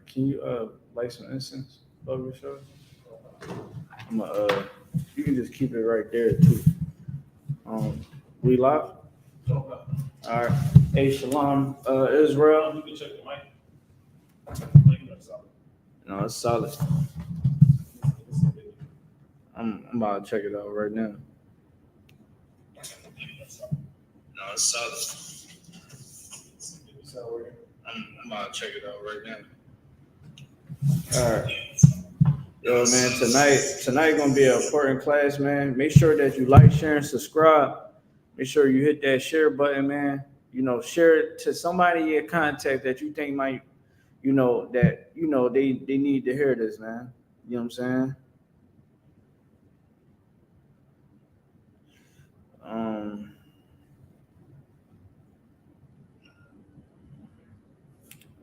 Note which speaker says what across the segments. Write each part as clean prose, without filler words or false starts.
Speaker 1: right, can you light some incense over the show? You can just keep it right there too. We live? All right. Hey, shalom, Israel.
Speaker 2: You can check the mic.
Speaker 1: No, it's solid. I'm about to check it out right now. No, it's solid. I'm about to check it out right now. All right. Yo, man, tonight gonna be an important class, man. Make sure that you like, share, and subscribe. Make sure you hit that share button, man. You know, share it to somebody in your contact that you think might, they need to hear this, man. You know what I'm saying?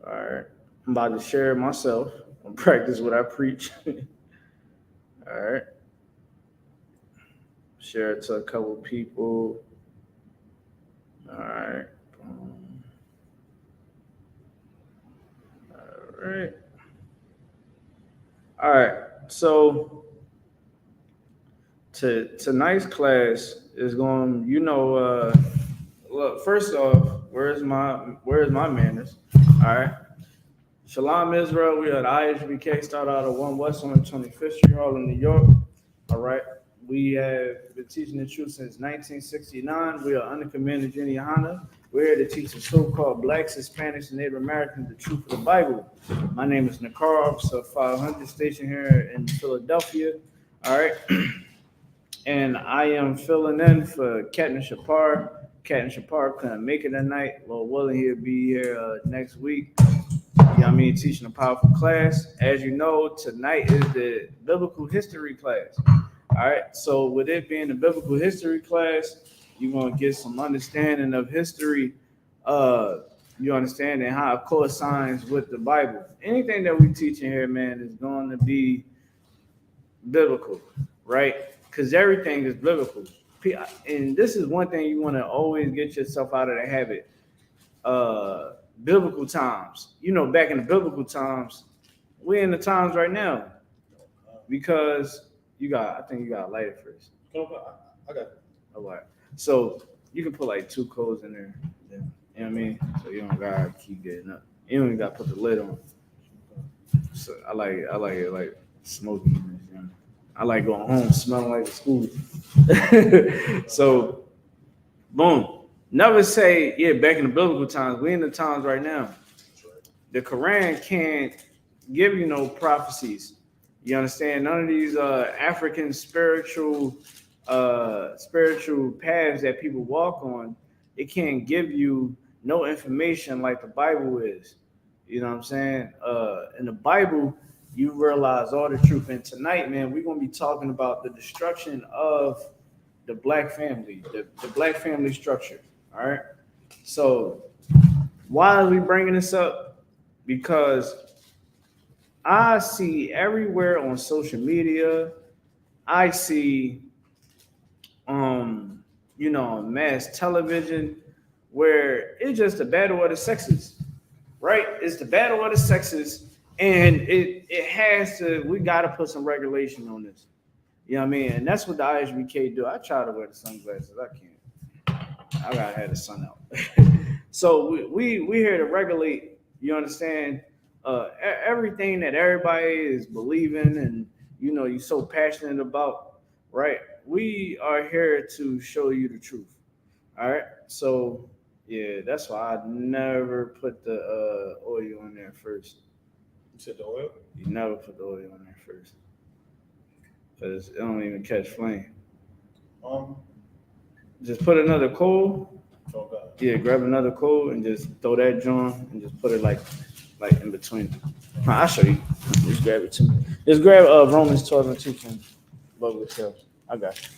Speaker 1: All right. I'm about to share it myself. I'm practice what I preach. All right. Share it to a couple people. All right. All right. All right. So tonight's class is going, look, first off, where's my manners? All right. Shalom Israel. We are at I.S.U.P.K. Start out at 1 West on 25th Street, Harlem, New York. All right. We have been teaching the truth since 1969. We are under command of GEN.YAHANNA. We're here to teach the so-called Blacks, Hispanics, and Native Americans the truth of the Bible. My name is Nakar, Officer 500, stationed here in Philadelphia. All right. And I am filling in for Captain Shapar. Captain Shapar couldn't make it tonight. Lord willing, he'll be here next week. Teaching a powerful class. As you know, tonight is the biblical history class. All right. So with it being the biblical history class, you're going to get some understanding of history. You understand and how it coincides with the Bible. Anything that we teach in here, man, is going to be biblical, right? Because everything is biblical. And this is one thing you want to always get yourself out of the habit. Biblical times. Back in the biblical times, we're in the times right now. Because I think you got to light it first.
Speaker 2: I got it.
Speaker 1: All right. So you can put like 2 coals in there. You know what I mean? So you don't gotta keep getting up. You don't even gotta put the lid on. So I like it like smoky. I like going home smelling like the school. So boom. Never say, back in the biblical times. We're in the times right now. The Quran can't give you no prophecies. You understand? None of these African spiritual paths that people walk on, it can't give you no information like the Bible is. You know what I'm saying? In the Bible, you realize all the truth. And tonight, man, we're going to be talking about the destruction of the black family, the black family structure. All right. So why are we bringing this up? Because I see everywhere on social media, I see, mass television where it's just a battle of the sexes, right? It's the battle of the sexes, and we got to put some regulation on this. You know what I mean? And that's what the I.S.U.P.K. do. I try to wear the sunglasses. I can't. I got to have the sun out. So we here to regulate, you understand, everything that everybody is believing and, you're so passionate about, right? We are here to show you the truth. All right. So, that's why I never put the oil on there first.
Speaker 2: You said the oil?
Speaker 1: You never put the oil on there first. Because it don't even catch flame. Just put another coal.
Speaker 2: Oh, God.
Speaker 1: Yeah, grab another coal and just throw that joint and just put it like in between. I'll show you. Just grab it to me. Just grab Romans 12 and 2 from above yourself. I got you.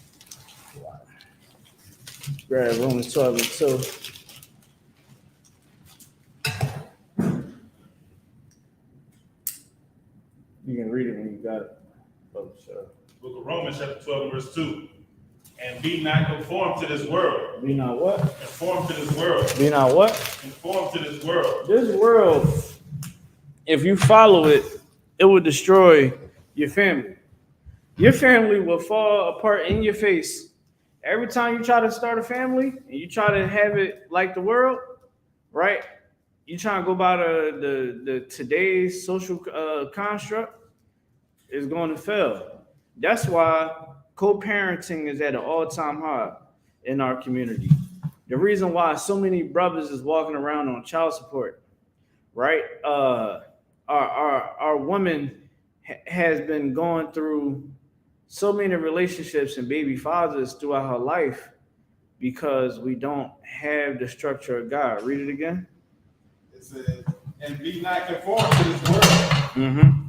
Speaker 1: Grab Romans 12 and 2. You can read it when you got it.
Speaker 2: Book of Romans, chapter 12, verse 2. And be not conformed to this world.
Speaker 1: Be not what?
Speaker 2: Conformed to this world.
Speaker 1: Be not what?
Speaker 2: Conformed to this world.
Speaker 1: This world if you follow it, it will destroy your family. Your family will fall apart in your face. Every time you try to start a family and you try to have it like the world, right? You trying to go by the today's social construct, is going to fail. That's why co-parenting is at an all-time high in our community. The reason why so many brothers is walking around on child support, right? Our woman has been going through so many relationships and baby fathers throughout her life because we don't have the structure of God. Read it again.
Speaker 2: It says, and be not conformed to this world,
Speaker 1: Mm-hmm.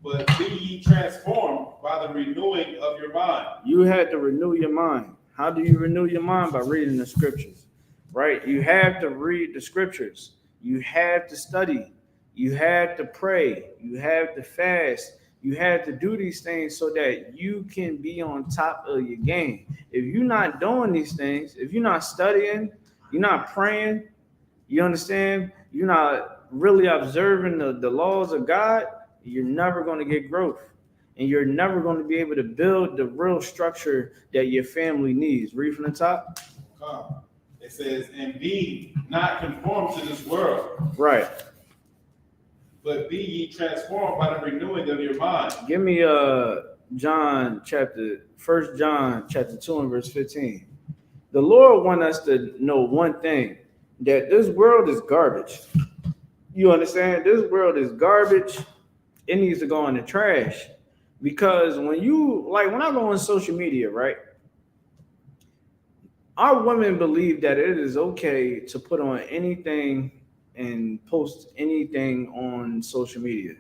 Speaker 2: but be ye transformed by the renewing of your mind.
Speaker 1: You had to renew your mind. How do you renew your mind? By reading the scriptures, right? You have to read the scriptures. You have to study. You have to pray. You have to fast. You have to do these things so that you can be on top of your game. If you're not doing these things, if you're not studying, you're not praying, you understand? You're not really observing the laws of God, you're never going to get growth. And you're never going to be able to build the real structure that your family needs. Read from the top.
Speaker 2: It says, and be not conformed to this world.
Speaker 1: Right.
Speaker 2: But be ye transformed by the renewing of your mind.
Speaker 1: Give me John chapter 1 John chapter 2 and verse 15. The Lord wants us to know one thing, that this world is garbage. You understand? This world is garbage. It needs to go in the trash. Because when I go on social media, right? Our women believe that it is okay to put on anything and post anything on social media,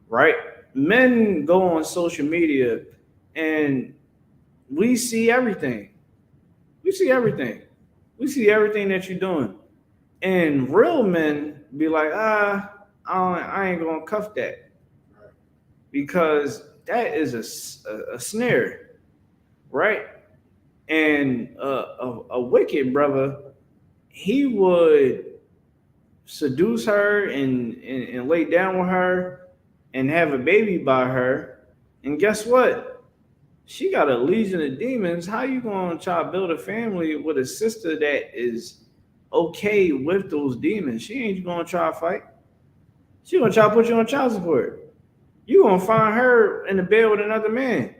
Speaker 1: right? Men go on social media and we see everything. We see everything. We see everything that you're doing. And real men be like, I ain't gonna cuff that. Because that is a snare, right? And a wicked brother, he would seduce her and lay down with her and have a baby by her. And guess what? She got a legion of demons. How you gonna try to build a family with a sister that is okay with those demons? She ain't gonna try to fight. She gonna try to put you on child support. You gonna find her in the bed with another man.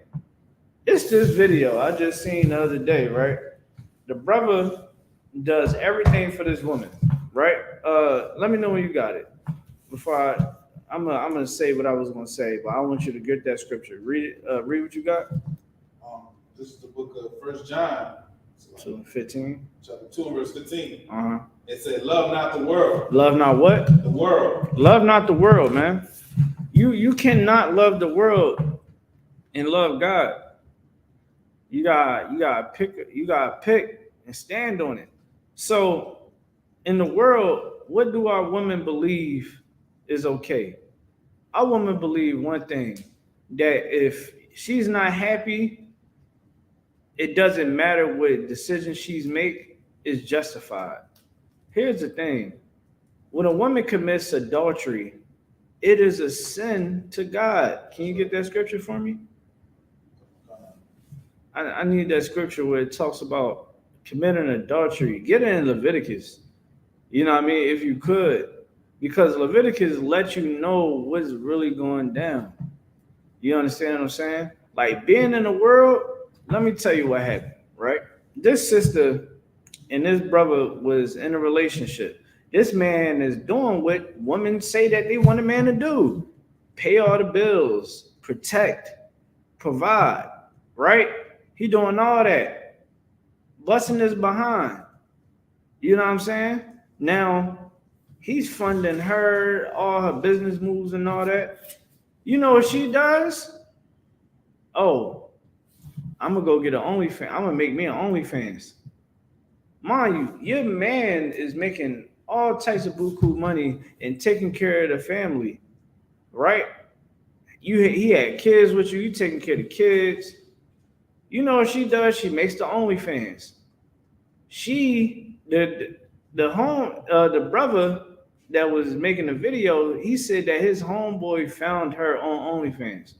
Speaker 1: It's this video I just seen the other day, right? The brother does everything for this woman, right? Let me know when you got it. Before I'm gonna say what I was gonna say, but I want you to get that scripture. Read it. Read what you got.
Speaker 2: This is the book of 1 John,
Speaker 1: 15.
Speaker 2: chapter 2, verse 15.
Speaker 1: Uh-huh.
Speaker 2: It said, "Love not the world."
Speaker 1: Love not what?
Speaker 2: The world.
Speaker 1: Love not the world, man. You cannot love the world and love God. You gotta pick and stand on it. So in the world, what do our women believe is okay? Our women believe one thing, that if she's not happy, it doesn't matter what decision she's make is justified. Here's the thing. When a woman commits adultery, it is a sin to God. Can you get that scripture for me? I need that scripture where it talks about committing adultery. Get it in Leviticus. You know what I mean? If you could. Because Leviticus lets you know what's really going down. You understand what I'm saying? Like being in the world, let me tell you what happened, right? This sister and this brother was in a relationship. This man is doing what women say that they want a man to do. Pay all the bills, protect, provide, right? He doing all that. Busting his behind. You know what I'm saying? Now, he's funding her, all her business moves and all that. You know what she does? Oh, I'm going to go get an OnlyFans. I'm going to make me an OnlyFans. Mind you, your man is making all types of buku money and taking care of the family, right? He had kids with you. You taking care of the kids. You know what she does? She makes the OnlyFans. The brother that was making the video, he said that his homeboy found her on OnlyFans.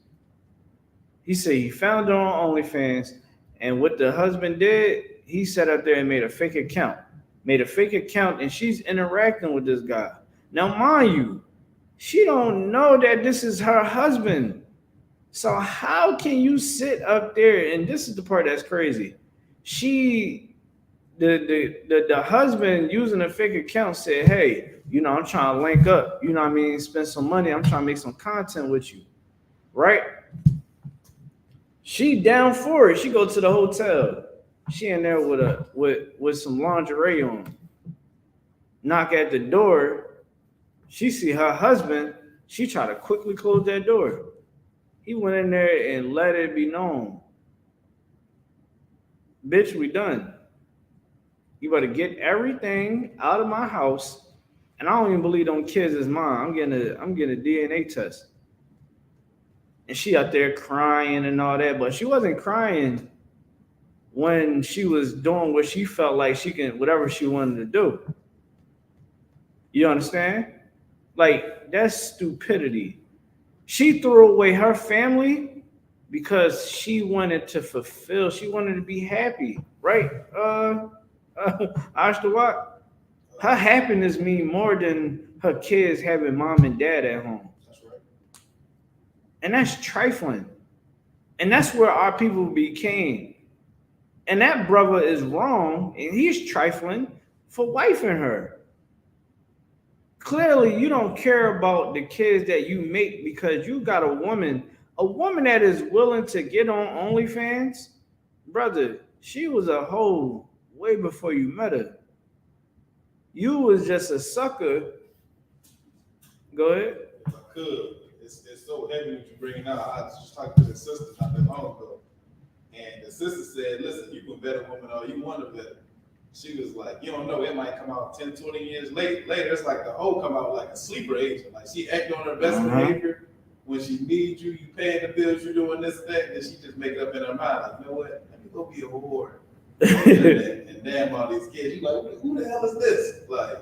Speaker 1: He said he found her on OnlyFans, and what the husband did, he sat up there and made a fake account. And she's interacting with this guy. Now, mind you, she don't know that this is her husband. So how can you sit up there? And this is the part that's crazy. The husband using a fake account said, "Hey, I'm trying to link up. You know what I mean? Spend some money. I'm trying to make some content with you, right?" She down for it. She go to the hotel. She in there with some lingerie on. Knock at the door. She see her husband. She try to quickly close that door. He went in there and let it be known. Bitch, we done. You better get everything out of my house. And I don't even believe them kids is mine. I'm getting a DNA test. And she out there crying and all that, but she wasn't crying when she was doing what she felt like she can, whatever she wanted to do. You understand? Like, that's stupidity. She threw away her family because she wanted to be happy, right? I.S.U.P.K, her happiness mean more than her kids having mom and dad at home.
Speaker 2: That's right.
Speaker 1: And that's trifling. And that's where our people became. And that brother is wrong, and he's trifling for wifing her. Clearly, you don't care about the kids that you make because you got a woman that is willing to get on OnlyFans. Brother, she was a hoe way before you met her. You was just a sucker. Go ahead.
Speaker 3: If I could, it's so heavy what you're bringing out. I was just talking to the sister not that long ago, and the sister said, "Listen, you can vet a woman all you want to vet." She was like, "You don't know, it might come out 10, 20 years later. It's like the hoe come out like a sleeper agent. Like she act on her best behavior. When she needs you, you paying the bills, you doing this, that, and she just make it up in her mind, like, you know what, let me go be a whore." and damn all these kids, you like, who the hell is this? Like,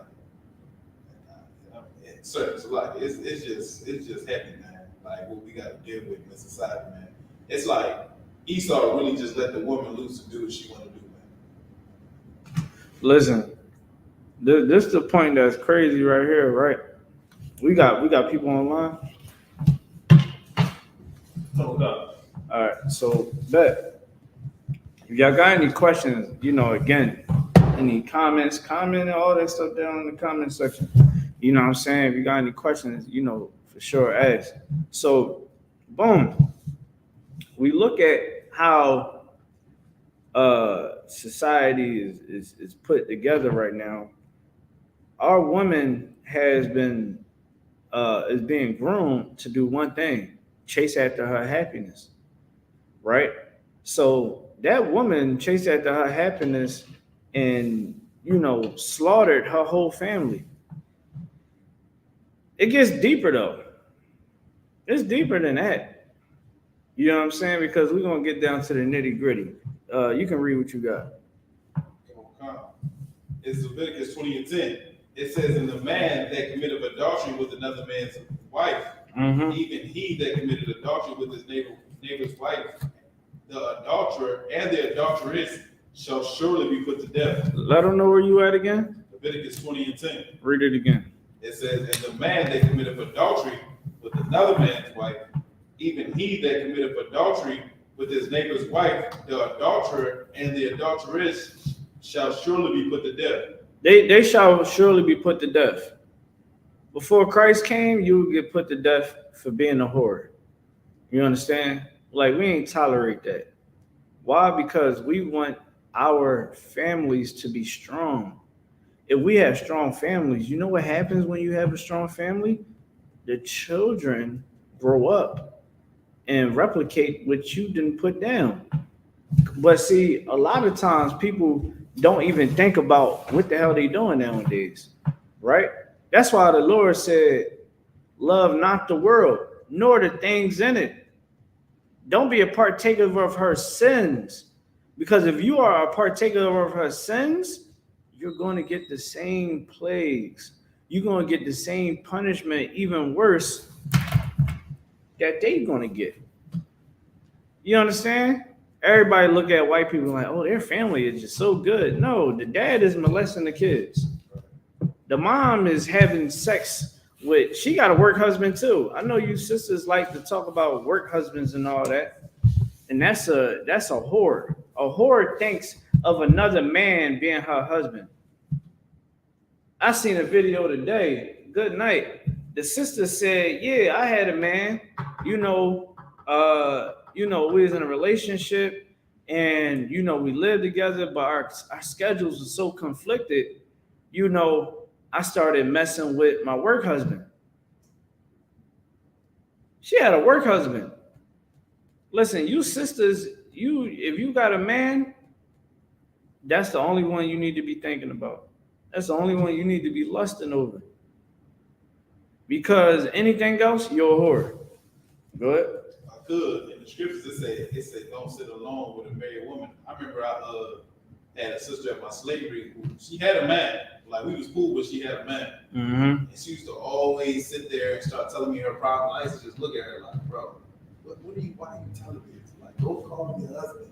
Speaker 3: so like it's just heavy, man. Like what we got to deal with in this society, man. It's like Esau really just let the woman loose and do what she want to do, man.
Speaker 1: Listen, this is the point that's crazy right here, right? We got people online.
Speaker 2: Hold up.
Speaker 1: All right, so bet if y'all got any questions, again, any comments, comment and all that stuff down in the comment section. You know what I'm saying? If you got any questions, for sure ask. So, boom. We look at how society is put together right now. Our woman has been is being groomed to do one thing: chase after her happiness, right? So that woman chased after her happiness and slaughtered her whole family. It gets deeper though. It's deeper than that. You know what I'm saying? Because we're gonna get down to the nitty gritty. You can read what you got.
Speaker 3: Come on. It's Leviticus 20:10. It says, "And the man that committed adultery with another man's wife, even he that committed adultery with his neighbor's wife, the adulterer and the adulteress shall surely be put to death."
Speaker 1: Let them know where you at again.
Speaker 3: Leviticus 20:10.
Speaker 1: Read it again.
Speaker 3: It says, "And the man that committed adultery with another man's wife, even he that committed adultery with his neighbor's wife, the adulterer and the adulteress shall surely be put to death."
Speaker 1: They shall surely be put to death. Before Christ came, you would get put to death for being a whore. You understand? Like, we ain't tolerate that. Why? Because we want our families to be strong. If we have strong families, you know what happens when you have a strong family? The children grow up and replicate what you didn't put down. But see, a lot of times people don't even think about what the hell they doing nowadays, right? That's why the Lord said, "Love not the world, nor the things in it." Don't be a partaker of her sins, because if you are a partaker of her sins, you're going to get the same plagues. you're gonna get the same punishment, even worse, that they gonna get. You understand? Everybody look at white people like, oh, their family is just so good. No, the dad is molesting the kids. The mom is having sex with, she got a work husband too. I know you sisters like to talk about work husbands and all that. And that's a whore. A whore thinks of another man being her husband. I seen a video today. Good night. The sister said, "Yeah, I had a man. We was in a relationship, and we lived together, but our schedules were so conflicted. I started messing with my work husband. She had a work husband. Listen, you sisters, if you got a man, that's the only one you need to be thinking about. That's the only one you need to be lusting over. Because anything else, you're a whore. Go ahead.
Speaker 3: I could. In the scriptures, it said, don't sit alone with a married woman. I remember I had a sister at my slavery who, she had a man. Like, we was cool, but she had a man.
Speaker 1: Mm-hmm.
Speaker 3: And she used to always sit there and start telling me her problem. I used to just look at her like, bro, why are you telling me this? Like, go call me a husband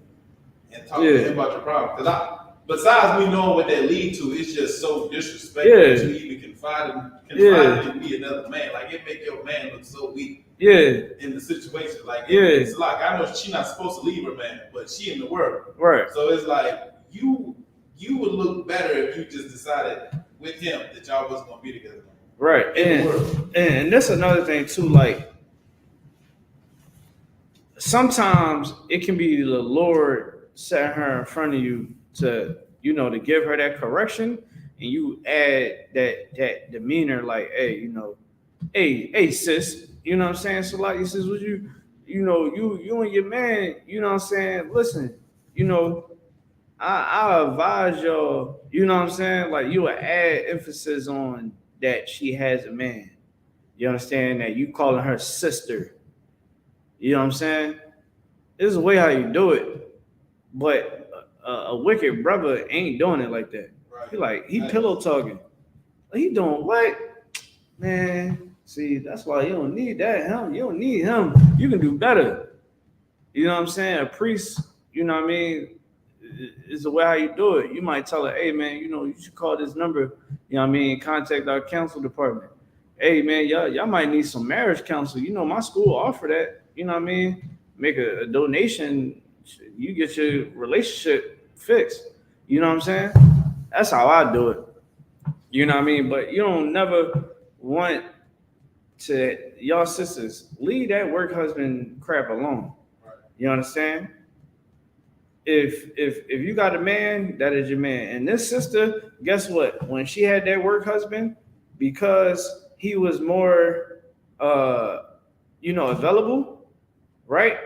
Speaker 3: and talk to him about your problem. Because besides me knowing what that lead to, it's just so disrespectful to even confide in me another man. Like, it make your man look so weak. In the situation, like it's like, I know she's not supposed to leave her man, but she in the world,
Speaker 1: right?
Speaker 3: So it's like you would look better if you just decided with him that y'all wasn't gonna be together,
Speaker 1: right? And that's another thing too. Like, sometimes it can be the Lord setting her in front of you to to give her that correction, and you add that demeanor, like, hey, hey sis. You know what I'm saying? So like, he says, would you and your man, you know what I'm saying? Listen, I advise y'all, you know what I'm saying? Like, you would add emphasis on that she has a man. You understand that you calling her sister. You know what I'm saying? This is the way how you do it. But a wicked brother ain't doing it like that. Right. He pillow talking. He doing what? Man. See, that's why you don't need that. You don't need him. You can do better. You know what I'm saying? A priest, you know what I mean, is the way how you do it. You might tell her, hey, man, you should call this number. You know what I mean? Contact our counsel department. Hey, man, y'all might need some marriage counsel. My school offer that. You know what I mean? Make a donation. You get your relationship fixed. You know what I'm saying? That's how I do it. You know what I mean? But you don't never want to, y'all sisters, leave that work husband crap alone. Right. You understand? If you got a man, that is your man. And this sister, guess what? When she had that work husband, because he was more available, right?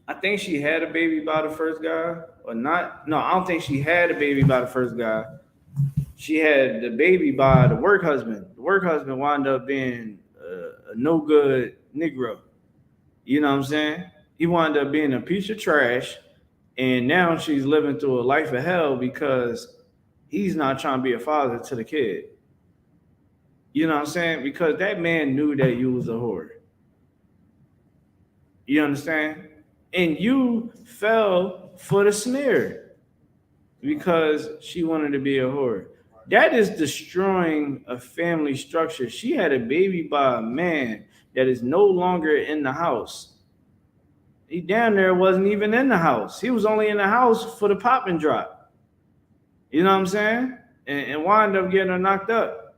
Speaker 1: I think she had a baby by the first guy or not. No, I don't think she had a baby by the first guy. She had the baby by the work husband. The work husband wound up being a no good Negro. You know what I'm saying? He wound up being a piece of trash. And now she's living through a life of hell because he's not trying to be a father to the kid. You know what I'm saying? Because that man knew that you was a whore. You understand? And you fell for the snare because she wanted to be a whore. That is destroying a family structure. She had a baby by a man that is no longer in the house. He down there wasn't even in the house. He was only in the house for the pop and drop. You know what I'm saying? And wound up getting her knocked up.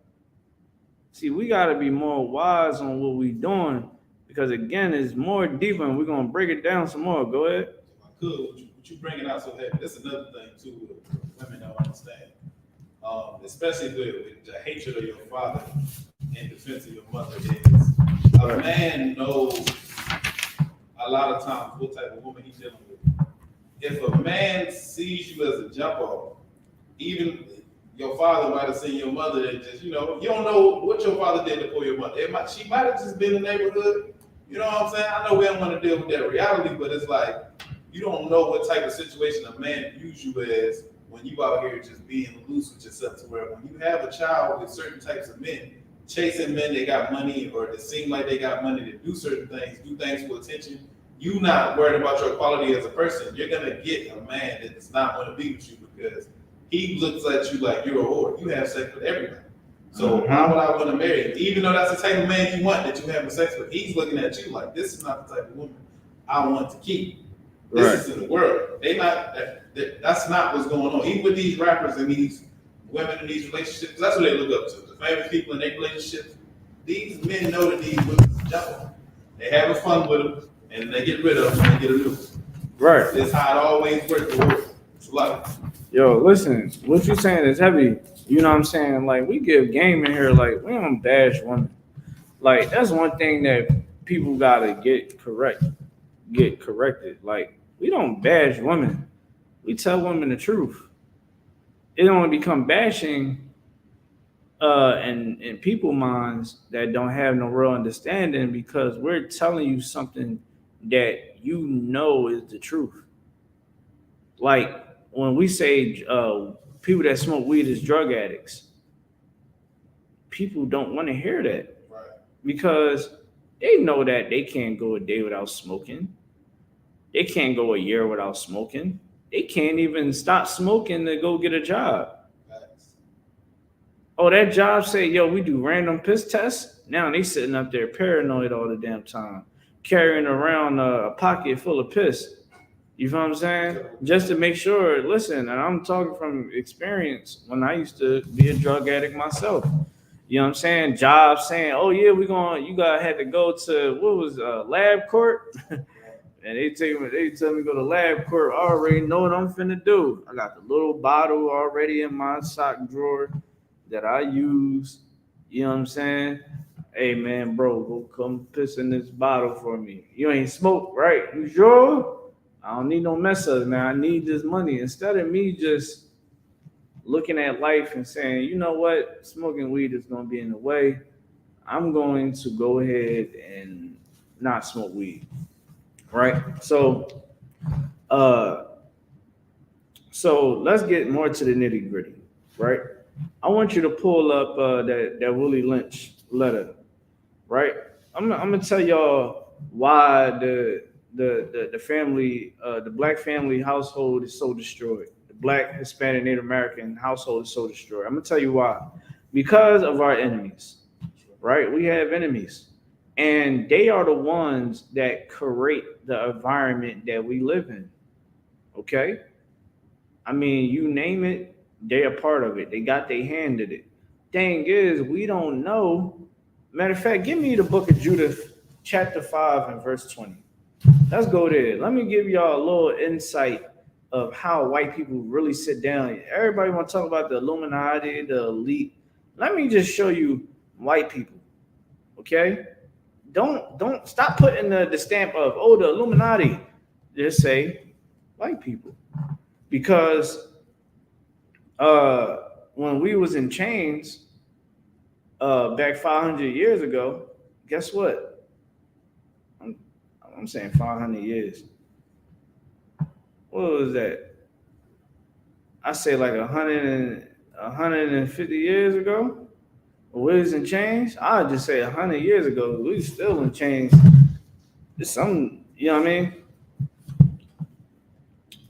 Speaker 1: See, we got to be more wise on what we doing because, again, it's more deeper and we're going to break it down some more. Go ahead.
Speaker 3: I could. What you bringing out so heavy. That's another thing, too, women don't understand. Especially with the hatred of your father in defense of your mother, is a man knows a lot of times what type of woman he's dealing with. If a man sees you as a jump off, even your father might have seen your mother and just, you don't know what your father did to pull your mother. She might have just been in the neighborhood. You know what I'm saying? I know we don't want to deal with that reality, but it's like you don't know what type of situation a man views you as when you out here just being loose with yourself to where when you have a child with certain types of men, chasing men that got money or that seem like they got money to do certain things, do things for attention, you not worried about your quality as a person. You're gonna get a man that does not want to be with you because he looks at you like you're a whore. You have sex with everybody. So why would I want to marry you? Even though that's the type of man you want that you having sex with, he's looking at you like this is not the type of woman I want to keep. This is in the world. That's not what's going on. Even with these rappers and these women in these relationships, that's what they look up to. The famous people in their relationships, these men know that these women is jealous. They having fun with them, and they get rid of them and they get a new one.
Speaker 1: Right.
Speaker 3: That's how it always works. It's a lot.
Speaker 1: Yo, listen, what you saying is heavy. You know what I'm saying? Like, we give game in here, like, we don't bash women. Like, that's one thing that people gotta get corrected. Like, we don't bash women. We tell women the truth. It only become bashing in people minds that don't have no real understanding because we're telling you something that you know is the truth. Like, when we say people that smoke weed is drug addicts, people don't want to hear that because they know that they can't go a day without smoking. They can't go a year without smoking. They can't even stop smoking to go get a job. Oh, that job say, yo, we do random piss tests. Now they sitting up there paranoid all the damn time, carrying around a pocket full of piss. You know what I'm saying? Just to make sure, listen, and I'm talking from experience when I used to be a drug addict myself. You know what I'm saying? Jobs saying, oh yeah, you gotta have to go to lab court. And they tell me go to lab court. I already know what I'm finna do. I got the little bottle already in my sock drawer that I use. You know what I'm saying? Hey man, bro, go come piss in this bottle for me. You ain't smoke, right? You sure? I don't need no mess ups, man. I need this money. Instead of me just looking at life and saying, you know what, smoking weed is gonna be in the way, I'm going to go ahead and not smoke weed. Right? So let's get more to the nitty gritty, right? I want you to pull up that Willie Lynch letter, right? I'm gonna tell y'all why the family, the black family household is so destroyed. The black, Hispanic, Native American household is so destroyed. I'm gonna tell you why. Because of our enemies, right? We have enemies, and they are the ones that create the environment that we live in. Okay, I mean, you name it, they're a part of it. They got their hand in it. Thing is, we don't know. Matter of fact, give me the book of Judith, chapter 5 and verse 20. Let's go there. Let me give y'all a little insight of how white people really sit down. Everybody want to talk about the Illuminati, the elite. Let me just show you white people. Okay? Don't stop putting the stamp of, oh, the Illuminati. Just say white people. Because when we was in chains back 500 years ago, guess what? I'm saying 500 years. What was that? I say like 150 years ago. We was in chains. I'd just say 100 years ago. We was still in chains. It's some, you know what I mean?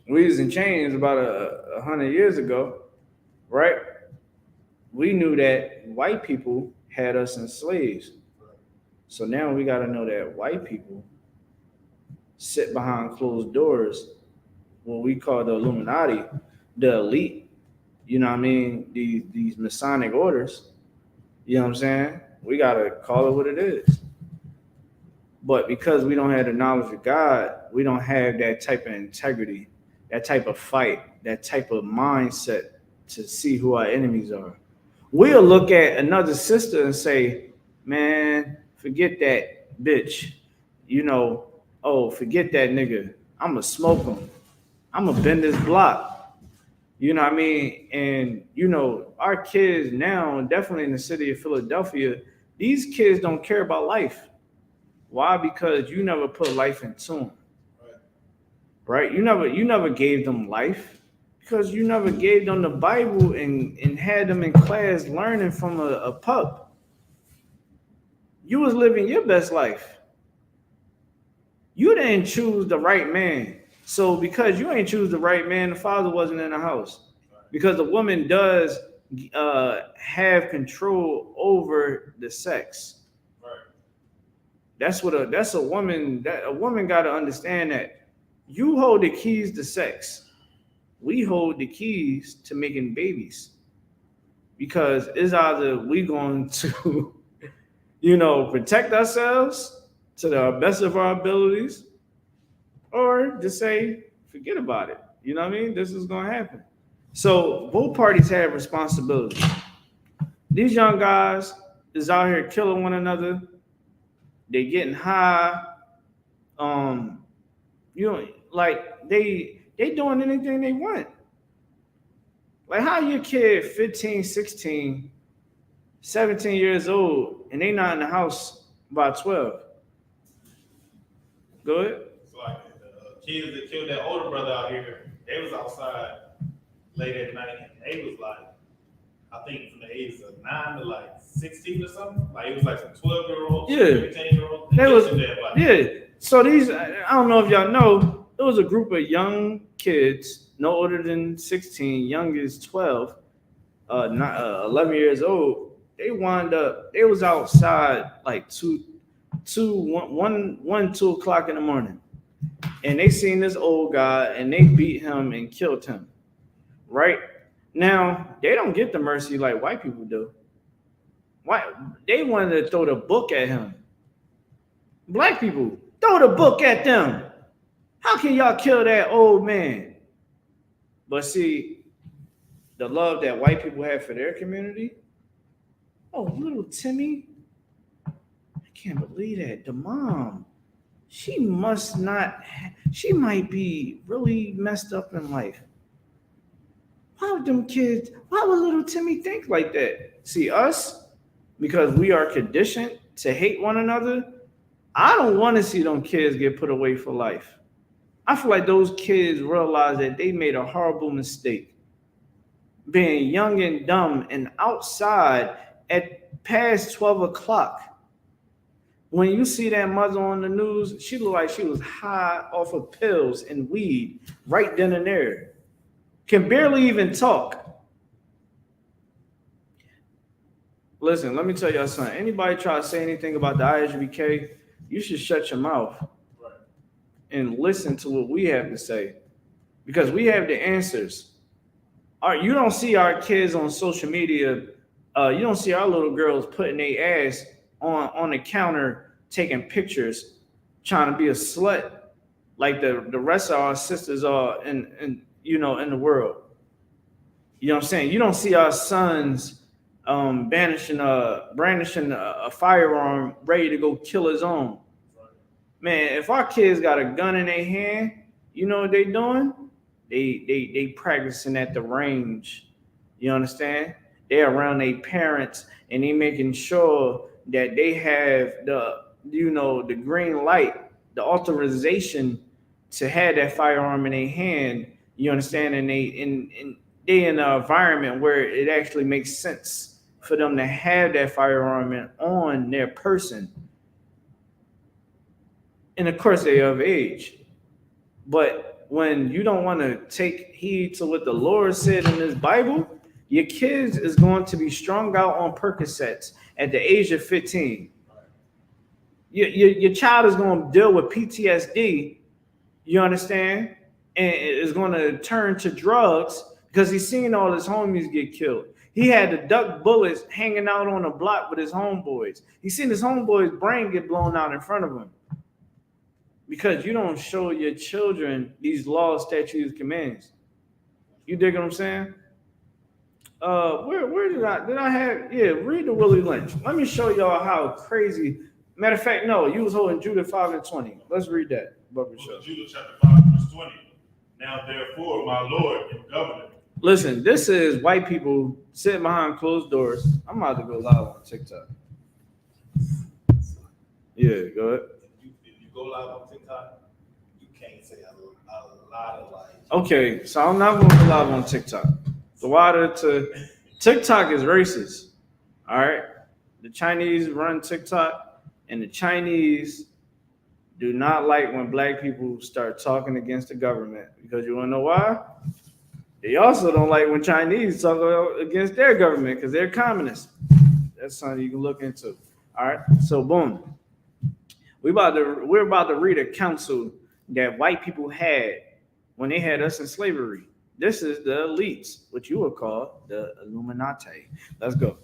Speaker 1: We was in chains about 100 years ago, right? We knew that white people had us as slaves. So now we got to know that white people sit behind closed doors, what we call the Illuminati, the elite, you know what I mean? These Masonic orders, you know what I'm saying? We got to call it what it is. But because we don't have the knowledge of God, we don't have that type of integrity, that type of fight, that type of mindset to see who our enemies are. We'll look at another sister and say, man, forget that bitch. You know, oh, forget that nigga. I'm going to smoke him. I'm going to bend his block. You know what I mean? And, you know, our kids now, definitely in the city of Philadelphia, these kids don't care about life. Why? Because you never put life into them. Right? You never gave them life. Because you never gave them the Bible and had them in class learning from a pup. You was living your best life. You didn't choose the right man. So because you ain't choose the right man, the father wasn't in the house. Because the woman does have control over the sex.
Speaker 2: Right.
Speaker 1: That's a woman got to understand that you hold the keys to sex. We hold the keys to making babies. Because it's either we going to, protect ourselves to the best of our abilities, or just say, forget about it. You know what I mean? This is going to happen. So both parties have responsibility. These young guys is out here killing one another. They getting high. Like they doing anything they want. Like how your kid 15, 16, 17 years old and they not in the house by 12. Go ahead.
Speaker 2: It's like the kids that killed that older brother out here, they was outside late at night, and they was like, I think from the ages of 9 to like 16 or something. Like it was like some 12-year-olds,
Speaker 1: Yeah.
Speaker 2: 15-year-olds.
Speaker 1: They was,
Speaker 2: like,
Speaker 1: yeah. So these, I don't know if y'all know, it was a group of young kids, no older than 16, young as 12, 11 years old. They wound up, they was outside like 2 o'clock in the morning. And they seen this old guy and they beat him and killed him. Right? Now, they don't get the mercy like white people do. Why? They wanted to throw the book at him. Black people, throw the book at them. How can y'all kill that old man? But see, the love that white people have for their community. Oh, little Timmy. I can't believe that. The mom, she might be really messed up in life. Why would little Timmy think like that? See, us, because we are conditioned to hate one another, I don't want to see them kids get put away for life. I feel like those kids realize that they made a horrible mistake. Being young and dumb and outside at past 12 o'clock. When you see that mother on the news, she looked like she was high off of pills and weed right then and there. Can barely even talk. Listen, let me tell y'all something. Anybody try to say anything about the I.S.U.P.K, you should shut your mouth and listen to what we have to say, because we have the answers. You don't see our kids on social media. You don't see our little girls putting their ass on the counter, taking pictures, trying to be a slut like the rest of our sisters are in the world. You know what I'm saying? You don't see our sons brandishing a firearm ready to go kill his own. Man, if our kids got a gun in their hand, you know what they doing? They practicing at the range. You understand? They're around their parents and they making sure that they have the green light, the authorization to have that firearm in their hand. You understand? And they in an environment where it actually makes sense for them to have that firearm on their person. And of course, they are of age. But when you don't want to take heed to what the Lord said in this Bible, your kids is going to be strung out on Percocets at the age of 15. Your child is going to deal with PTSD, you understand, and is going to turn to drugs because he's seen all his homies get killed. He had to duck bullets hanging out on the block with his homeboys. He seen his homeboy's brain get blown out in front of him. Because you don't show your children these laws, statutes, commands. You dig what I'm saying? Where did I have? Yeah, read the Willie Lynch. Let me show y'all how crazy. Matter of fact, no, you was holding Judah 5:20. Let's read that.
Speaker 2: Judah chapter 5, verse 20. Now therefore, my Lord and Governor.
Speaker 1: Listen, this is white people sitting behind closed doors. I'm about to go live on TikTok. Yeah, go ahead.
Speaker 3: If you go live on TikTok, you can't say I
Speaker 2: lot of like.
Speaker 1: Okay, so I'm not gonna go live on TikTok. The water to TikTok is racist. All right, the Chinese run TikTok, and the Chinese do not like when black people start talking against the government because you wanna know why? They also don't like when Chinese talk against their government because they're communists. That's something you can look into. All right, so boom, we're about to read a council that white people had when they had us in slavery. This is the elites, what you would call the Illuminati. Let's go.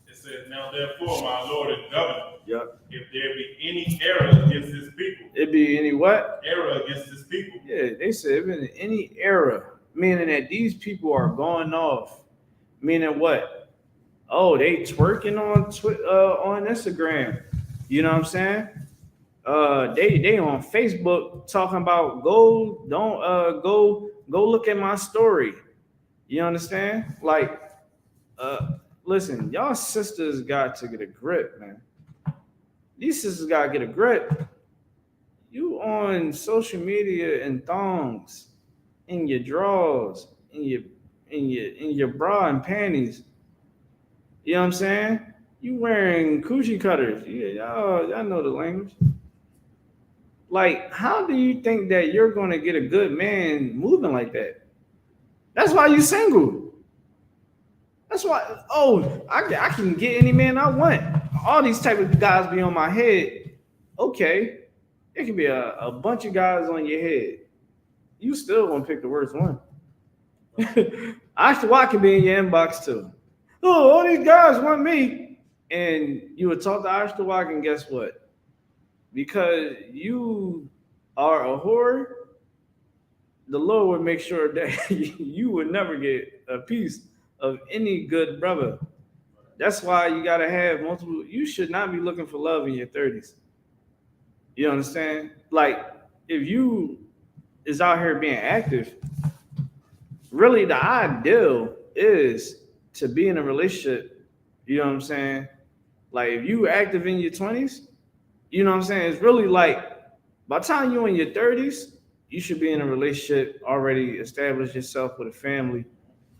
Speaker 2: It says, now therefore, my Lord and Governor,
Speaker 1: Yep.
Speaker 2: if there be any error against this people,
Speaker 1: It be any what?
Speaker 2: error against this people,
Speaker 1: Yeah, they said in any era, meaning that these people are going off. Meaning what? Oh, they twerking on Instagram. You know what I'm saying? They on Facebook talking about go look at my story. You understand? Like, listen, y'all sisters got to get a grip, man. These sisters gotta get a grip. You on social media in thongs, in your drawers, in your bra and panties. You know what I'm saying? You wearing coochie cutters. Yeah, y'all know the language. Like, how do you think that you're gonna get a good man moving like that? That's why you single. That's why. Oh, I can get any man I want. All these type of guys be on my head. Okay, it can be a bunch of guys on your head. You still gonna pick the worst one. I.S.U.P.K can be in your inbox too. Oh, all these guys want me, and you would talk to I.S.U.P.K and guess what? Because you are a whore, the Lord would make sure that you would never get a piece of any good brother. That's why you gotta have multiple. You should not be looking for love in your 30s. You understand? Like, if you is out here being active, really the ideal is to be in a relationship. You know what I'm saying? Like, if you active in your 20s, you know what I'm saying? It's really like by the time you're in your 30s, you should be in a relationship, already establish yourself with a family.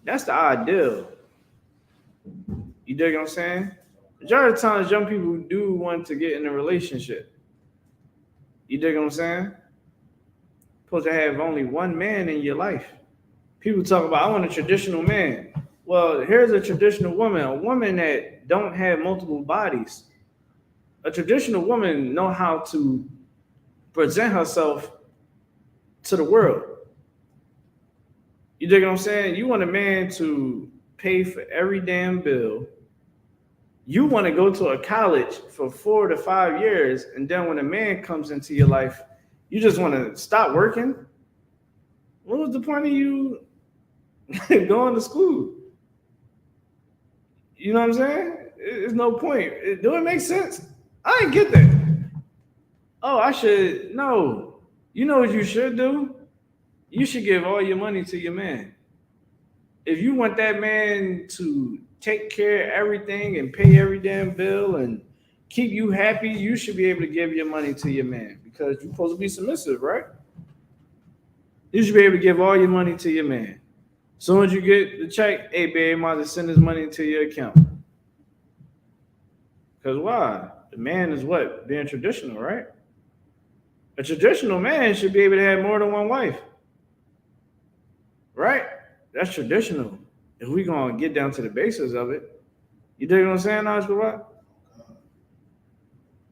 Speaker 1: That's the ideal. You dig what I'm saying? Majority of times, young people do want to get in a relationship. You dig what I'm saying? Supposed to have only one man in your life. People talk about, I want a traditional man. Well, here's a traditional woman, a woman that don't have multiple bodies. A traditional woman know how to present herself to the world. You dig what I'm saying? You want a man to pay for every damn bill. You want to go to a college for 4 to 5 years, and then when a man comes into your life, you just want to stop working. What was the point of you going to school? You know what I'm saying? There's no point. Do it make sense? I didn't get that. Oh, I should. No. You know what you should do? You should give all your money to your man. If you want that man to take care of everything and pay every damn bill and keep you happy, you should be able to give your money to your man because you're supposed to be submissive, right? You should be able to give all your money to your man. As soon as you get the check, hey, babe, might just send this money into your account. Because why? The man is what? Being traditional, right? A traditional man should be able to have more than one wife. Right? That's traditional. If we're going to get down to the basis of it. You dig what I'm saying, I.S.U.P.K?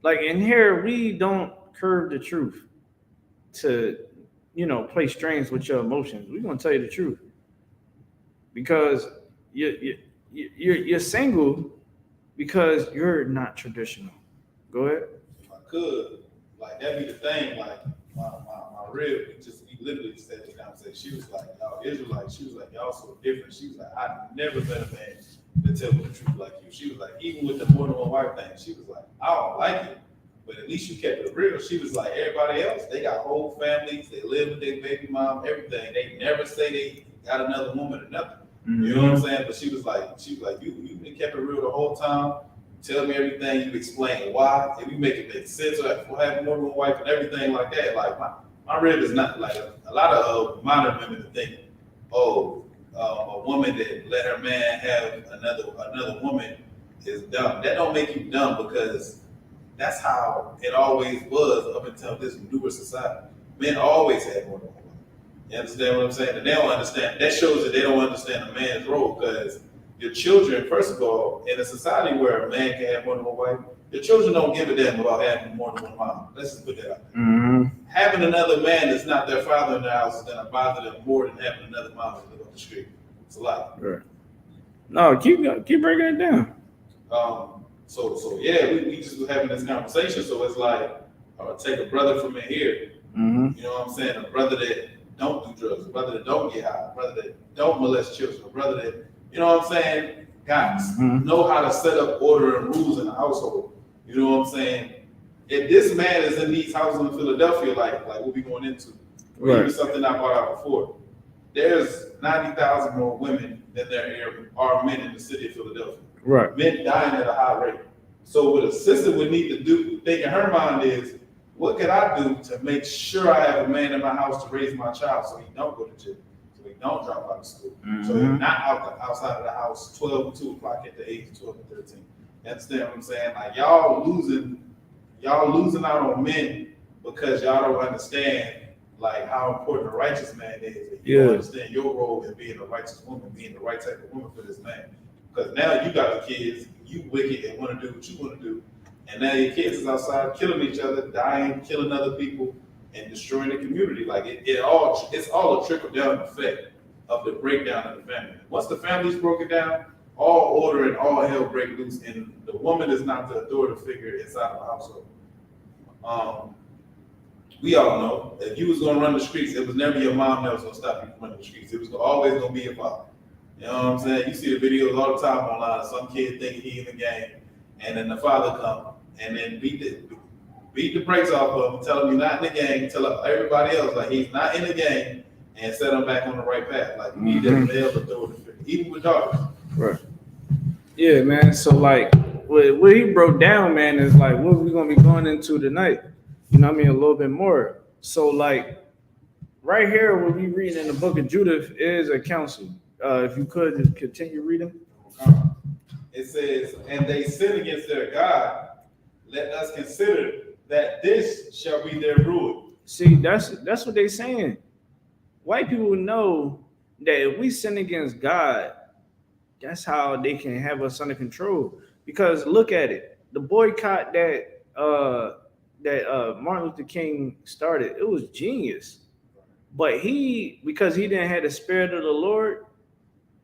Speaker 1: Like, in here, we don't curve the truth to, play strings with your emotions. We're going to tell you the truth. Because you're single because you're not traditional. Go ahead.
Speaker 3: If I could, like, that'd be the thing. Like, my rib, he literally said this conversation. She was like, y'all Israelites, she was like, y'all so different. She was like, I never met a man that tell me the truth like you. She was like, even with the more than one wife thing, she was like, I don't like it, but at least you kept it real. She was like, everybody else, they got whole families, they live with their baby mom, everything. They never say they got another woman or nothing. Mm-hmm. You know what I'm saying? But she was like, you been kept it real the whole time. Tell me everything. You explain why. If you make it make sense, or having more than one wife and everything like that. Like my rib is not like a lot of modern women think, oh, a woman that let her man have another woman is dumb. That don't make you dumb because that's how it always was up until this newer society. Men always had more than one woman. You understand what I'm saying? And they don't understand. That shows that they don't understand a man's role because your children, first of all, in a society where a man can have more than one wife, your children don't give a damn about having more than one mom. Let's just put that out there. Having another man that's not their father in their house is going to bother them more than having another mom that live on the street. It's a lot.
Speaker 1: Right. No, keep breaking it down.
Speaker 3: So yeah, we just was having this conversation. So it's like, take a brother from in here.
Speaker 1: Mm-hmm.
Speaker 3: You know what I'm saying? A brother that don't do drugs, a brother that don't get high, a brother that don't molest children, a brother that, you know what I'm saying, guys, know how to set up order and rules in the household. You know what I'm saying? If this man is in these houses in Philadelphia, like what we going into, or even something I brought out before, there's 90,000 more women than there are men in the city of Philadelphia.
Speaker 1: Right.
Speaker 3: Men dying at a high rate. So what a sister would need to do, think in her mind is, what can I do to make sure I have a man in my house to raise my child so he don't go to jail, so he don't drop out of school, so he's not outside of the house 12 and 2 o'clock at the age of 12 and 13. You understand what I'm saying? Like y'all losing out on men because y'all don't understand like how important a righteous man is. You don't understand your role in being a righteous woman, being the right type of woman for this man. Because now you got the kids, you wicked and want to do what you want to do. And now your kids is outside killing each other, dying, killing other people, and destroying the community. Like it's all a trickle down effect of the breakdown of the family. Once the family's broken down, all order and all hell break loose, and the woman is not the authority figure inside of the household. We all know if you was gonna run the streets, it was never your mom that was gonna stop you from running the streets. It was always gonna be your father. You know what I'm saying? You see the videos all the time online. Some kid thinking he in the game, and then the father come and then beat the brakes off of him, tell him he's not in the game, tell everybody else like he's not in the game, and set him back on the right path. Like we need that male authority figure, even with daughters.
Speaker 1: Right. Yeah, man. So like what he broke down, man, is like what we're gonna be going into tonight. You know what I mean? A little bit more. So like right here, what we reading in the book of Judith is a counsel. If you could just continue reading.
Speaker 3: It says, and they sin against their God. Let us consider that this shall be their ruin.
Speaker 1: See, that's what they're saying. White people know that if we sin against God, that's how they can have us under control. Because look at it, the boycott that Martin Luther King started, it was genius. But because he didn't have the spirit of the Lord,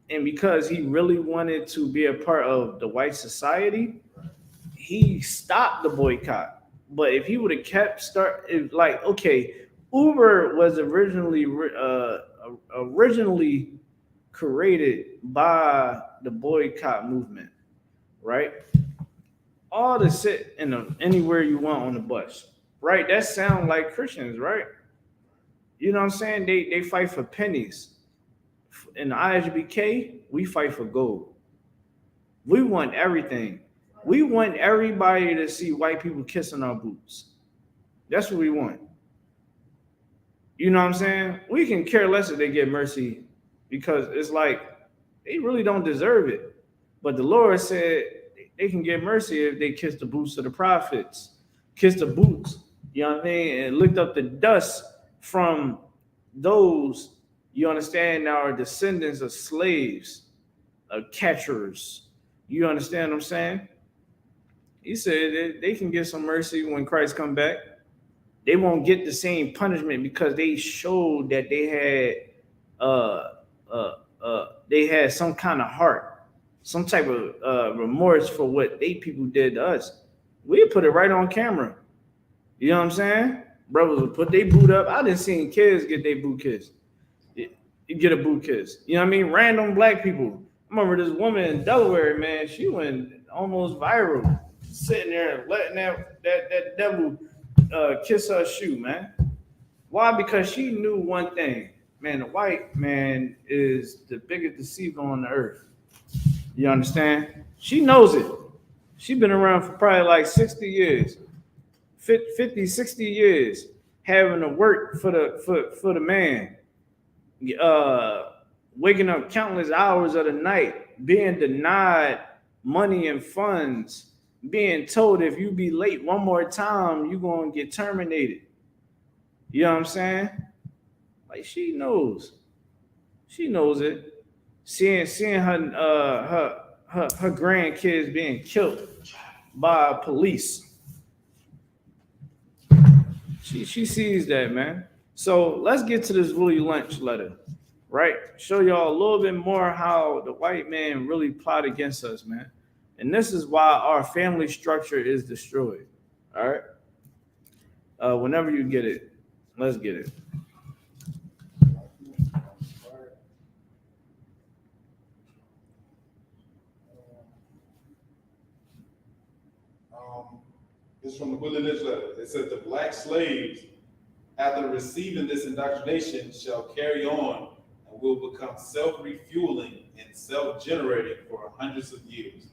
Speaker 1: and because he really wanted to be a part of the white society, he stopped the boycott. But if he would have kept Uber was originally created by the boycott movement, right? All to sit anywhere you want on the bus, right? That sound like Christians, right? You know what I'm saying? They fight for pennies. In the I.S.U.P.K, we fight for gold. We want everything. We want everybody to see white people kissing our boots. That's what we want. You know what I'm saying? We can care less if they get mercy because it's like they really don't deserve it. But the Lord said they can get mercy if they kiss the boots of the prophets, kiss the boots, you know what I mean, and licked up the dust from those, you understand, now are descendants of slaves, catchers. You understand what I'm saying? He said they can get some mercy when Christ come back. They won't get the same punishment because they showed that they had some kind of heart, some type of remorse for what they people did to us. We put it right on camera. You know what I'm saying? Brothers would put their boot up. I done seen kids get their boot kissed. You get a boot kiss. You know what I mean? Random black people. I remember this woman in Delaware, man. She went almost viral, sitting there letting that devil kiss her shoe, man. Why? Because she knew one thing, man. The white man is the biggest deceiver on the earth. You understand? She knows it. She's been around for probably like 60 years, 50, 60 years. having to work for the man, waking up countless hours of the night, being denied money and funds, being told if you be late one more time, you're gonna get terminated. You know what I'm saying? Like she knows it. Seeing her grandkids being killed by police. She sees that, man. So let's get to this Willie Lynch letter, right? Show y'all a little bit more how the white man really plot against us, man. And this is why our family structure is destroyed. All right. Whenever you get it, let's get it.
Speaker 3: This is from the Willie Lynch letter. It says the black slaves, after receiving this indoctrination, shall carry on and will become self-refueling and self-generating for hundreds of years,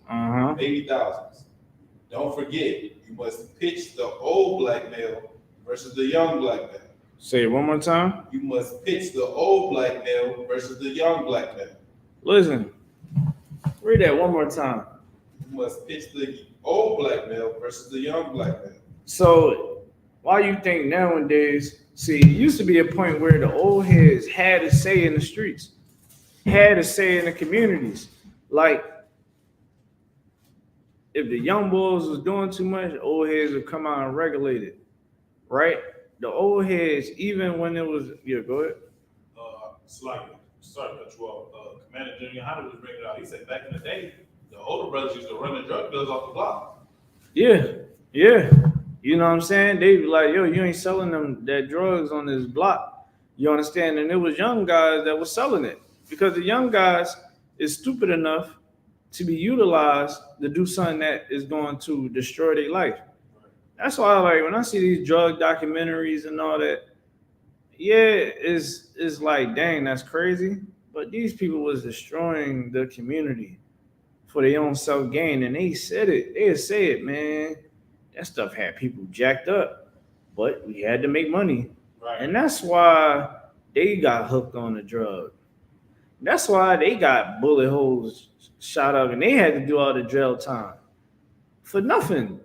Speaker 3: maybe thousands. Don't forget, you must pitch the old black male versus the young black male.
Speaker 1: Say it one more time.
Speaker 3: You must pitch the old black male versus the young black male.
Speaker 1: Listen, read that one more time.
Speaker 3: You must pitch the old black male versus the young black male.
Speaker 1: So why you think nowadays, see, it used to be a point where the old heads had a say in the streets, had a say in the communities. Like, if the young boys was doing too much, the old heads would come out and regulate it, right? The old heads, even when it was, yeah, go ahead.
Speaker 2: Sorry to cut you off. Commander GEN.YAHANNA was bringing it out. He said back in the day, the older brothers used to run the drug dealers off the block.
Speaker 1: Yeah. You know what I'm saying? They be like, yo, you ain't selling them that drugs on this block. You understand? And it was young guys that were selling it because the young guys is stupid enough to be utilized to do something that is going to destroy their life. That's why, like, when I see these drug documentaries and all that, yeah, it's like, dang, that's crazy. But these people was destroying the community for their own self gain, and they said it. They say it, man. That stuff had people jacked up, but we had to make money,
Speaker 2: Right.
Speaker 1: and that's why they got hooked on the drug. That's why they got bullet holes shot up, and they had to do all the jail time for nothing.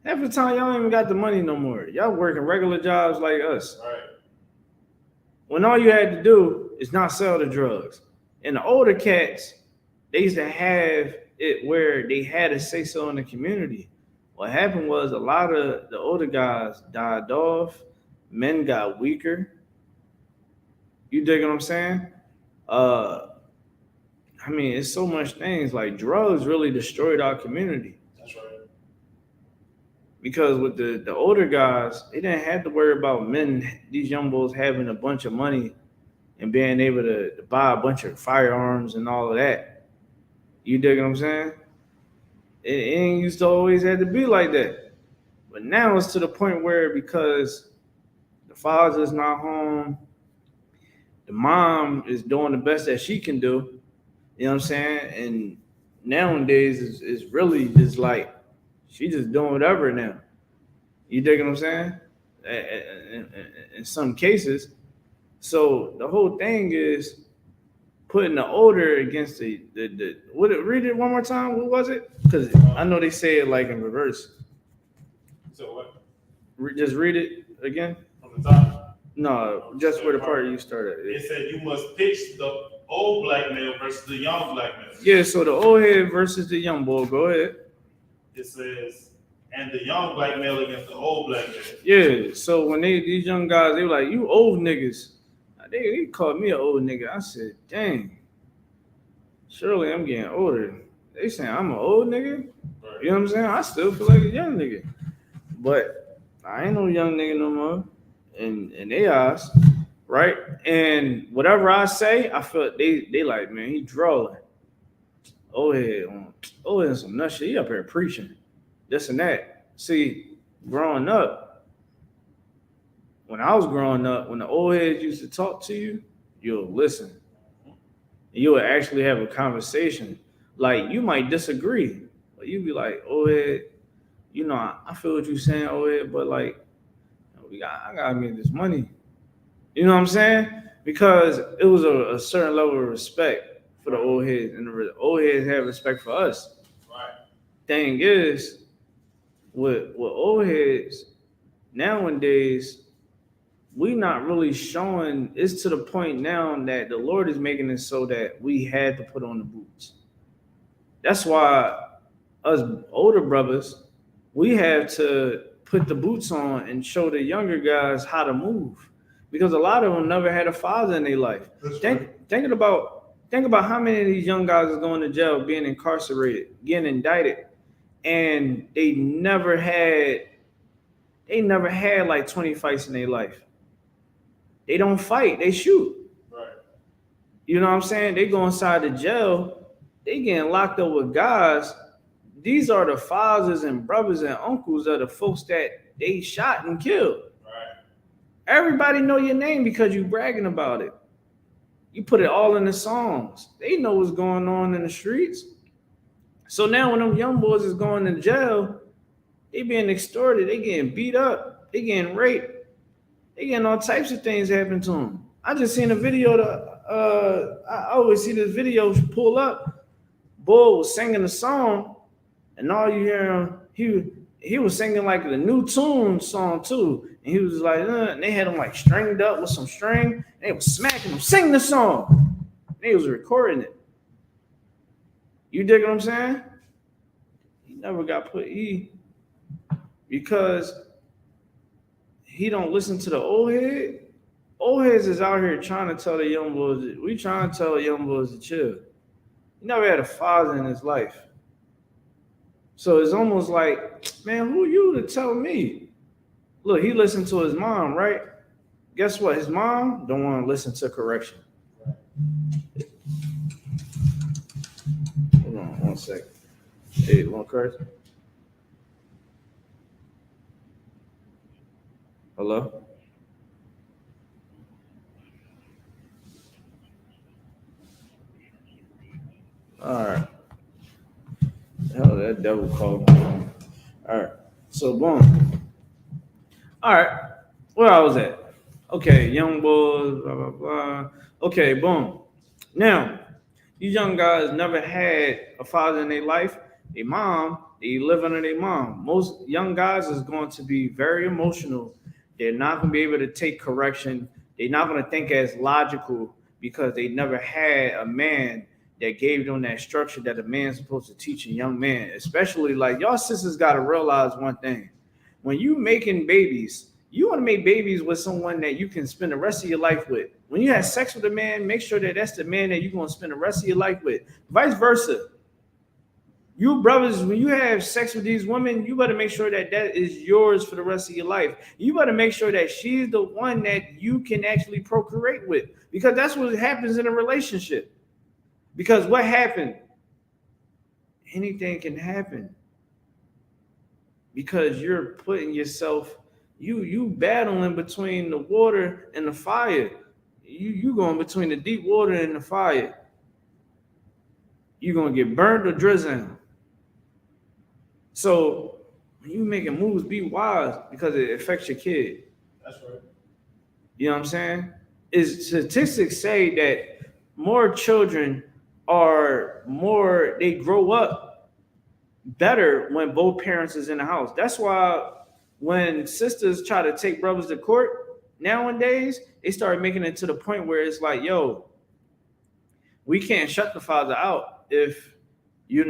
Speaker 1: Half the time, y'all ain't even got the money no more. Y'all working regular jobs like us.
Speaker 2: Right.
Speaker 1: When all you had to do is not sell the drugs. And the older cats, they used to have it where they had to say so in the community. What happened was a lot of the older guys died off. Men got weaker. You dig what I'm saying? I mean, it's so much things. Like, drugs really destroyed our community.
Speaker 2: That's right.
Speaker 1: Because with the older guys, they didn't have to worry about men, these young boys having a bunch of money and being able to buy a bunch of firearms and all of that. You dig what I'm saying? It ain't used to always have to be like that. But now it's to the point where, because the father's not home, the mom is doing the best that she can do. You know what I'm saying? And nowadays is really just like, she just doing whatever now. You dig what I'm saying? In some cases. So the whole thing is putting the older against the read it one more time. What was it? Because I know they say it like in reverse.
Speaker 2: So what?
Speaker 1: Just read it again.
Speaker 2: From the top?
Speaker 1: No, just where the part you started.
Speaker 2: It said you must pitch the old black male versus the young black male.
Speaker 1: Yeah, so the old head versus the young boy. Go ahead.
Speaker 2: It says, and the young black male against the old black male.
Speaker 1: Yeah, so when these young guys, they were like, you old niggas. They called me an old nigga. I said, dang, surely I'm getting older. They saying I'm an old nigga?
Speaker 2: Right.
Speaker 1: You know what I'm saying? I still feel like a young nigga. But I ain't no young nigga no more in their eyes, right? And whatever I say, I feel they like, man, he drawing. Oh, yeah, some nut shit. He up here preaching this and that. See, growing up, when I was growing up, when the old heads used to talk to you, you'll listen. And you'll actually have a conversation. Like, you might disagree, but you be like, old head, you know, I feel what you're saying, old head, but like, I gotta get this money. You know what I'm saying? Because it was a certain level of respect for the old heads, and the old heads have respect for us.
Speaker 2: Right.
Speaker 1: Thing is, with old heads nowadays, we not really showing. It's to the point now that the Lord is making it so that we had to put on the boots. That's why us older brothers, we have to put the boots on and show the younger guys how to move, because a lot of them never had a father in their life. Think about how many of these young guys are going to jail, being incarcerated, getting indicted, and they never had like 20 fights in their life. They don't fight, they shoot.
Speaker 2: Right.
Speaker 1: You know what I'm saying? They go inside the jail, they getting locked up with guys. These are the fathers and brothers and uncles of the folks that they shot and killed.
Speaker 2: Right.
Speaker 1: Everybody know your name because you bragging about it. You put it all in the songs. They know what's going on in the streets. So now when them young boys is going to jail, they being extorted, they getting beat up, they getting raped, they getting all types of things happen to them. I just seen a video. I always see this video pull up. Boy was singing a song, and all you hear he was singing like the new tune song too, and he was like, and they had him like stringed up with some string, and they was smacking him, sing the song. And they was recording it. You dig what I'm saying? He never got put because he don't listen to the old head. Old heads is out here trying to tell the young boys. We trying to tell the young boys to chill. He never had a father in his life. So it's almost like, man, who you to tell me? Look, he listened to his mom, right? Guess what? His mom don't want to listen to correction. Hold on 1 second. Hey, you want curse? Hello? All right. Hell, that devil called me. All right. So, boom. All right. Where I was at. Okay, young boys, blah, blah, blah. Okay, boom. Now, these young guys never had a father in their life. Their mom, they live under their mom. Most young guys is going to be very emotional. They're not going to be able to take correction. They're not going to think as logical because they never had a man that gave them that structure that a man's supposed to teach a young man. Especially like y'all sisters got to realize one thing. When you making babies, you want to make babies with someone that you can spend the rest of your life with. When you have sex with a man, make sure that that's the man that you're going to spend the rest of your life with. Vice versa. You brothers, when you have sex with these women, you better make sure that that is yours for the rest of your life. You better make sure that she's the one that you can actually procreate with, because that's what happens in a relationship. Because what happened? Anything can happen. Because you're putting yourself, you battling between the water and the fire. You going between the deep water and the fire. You're going to get burned or drizzling. So when you making moves, be wise because it affects your kid.
Speaker 2: That's right.
Speaker 1: You know what I'm saying? Statistics say that more children they grow up better when both parents is in the house. That's why when sisters try to take brothers to court nowadays, they start making it to the point where it's like, yo, we can't shut the father out if he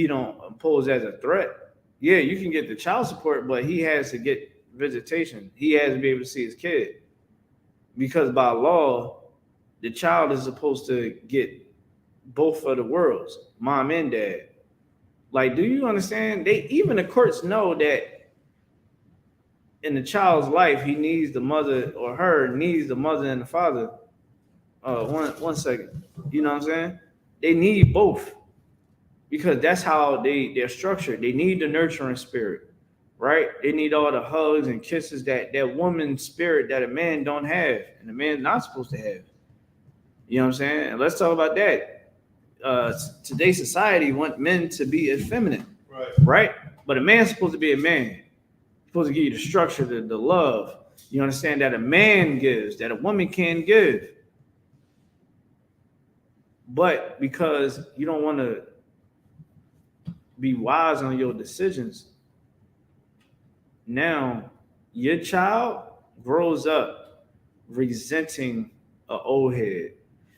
Speaker 1: don't pose as a threat. Yeah, you can get the child support, but he has to get visitation. He has to be able to see his kid. Because by law, the child is supposed to get both of the worlds, mom and dad. Like, do you understand? Even the courts know that in the child's life, he needs the mother, or her needs the mother and the father. One second. You know what I'm saying? They need both. Because that's how they're structured. They need the nurturing spirit, right? They need all the hugs and kisses that woman spirit that a man don't have, and a man's not supposed to have. You know what I'm saying? And let's talk about that. Today's society want men to be effeminate, right? But a man's supposed to be a man. supposed to give you the structure, the love. You understand that a man gives, that a woman can give. But because you don't want to be wise on your decisions, now your child grows up resenting an old head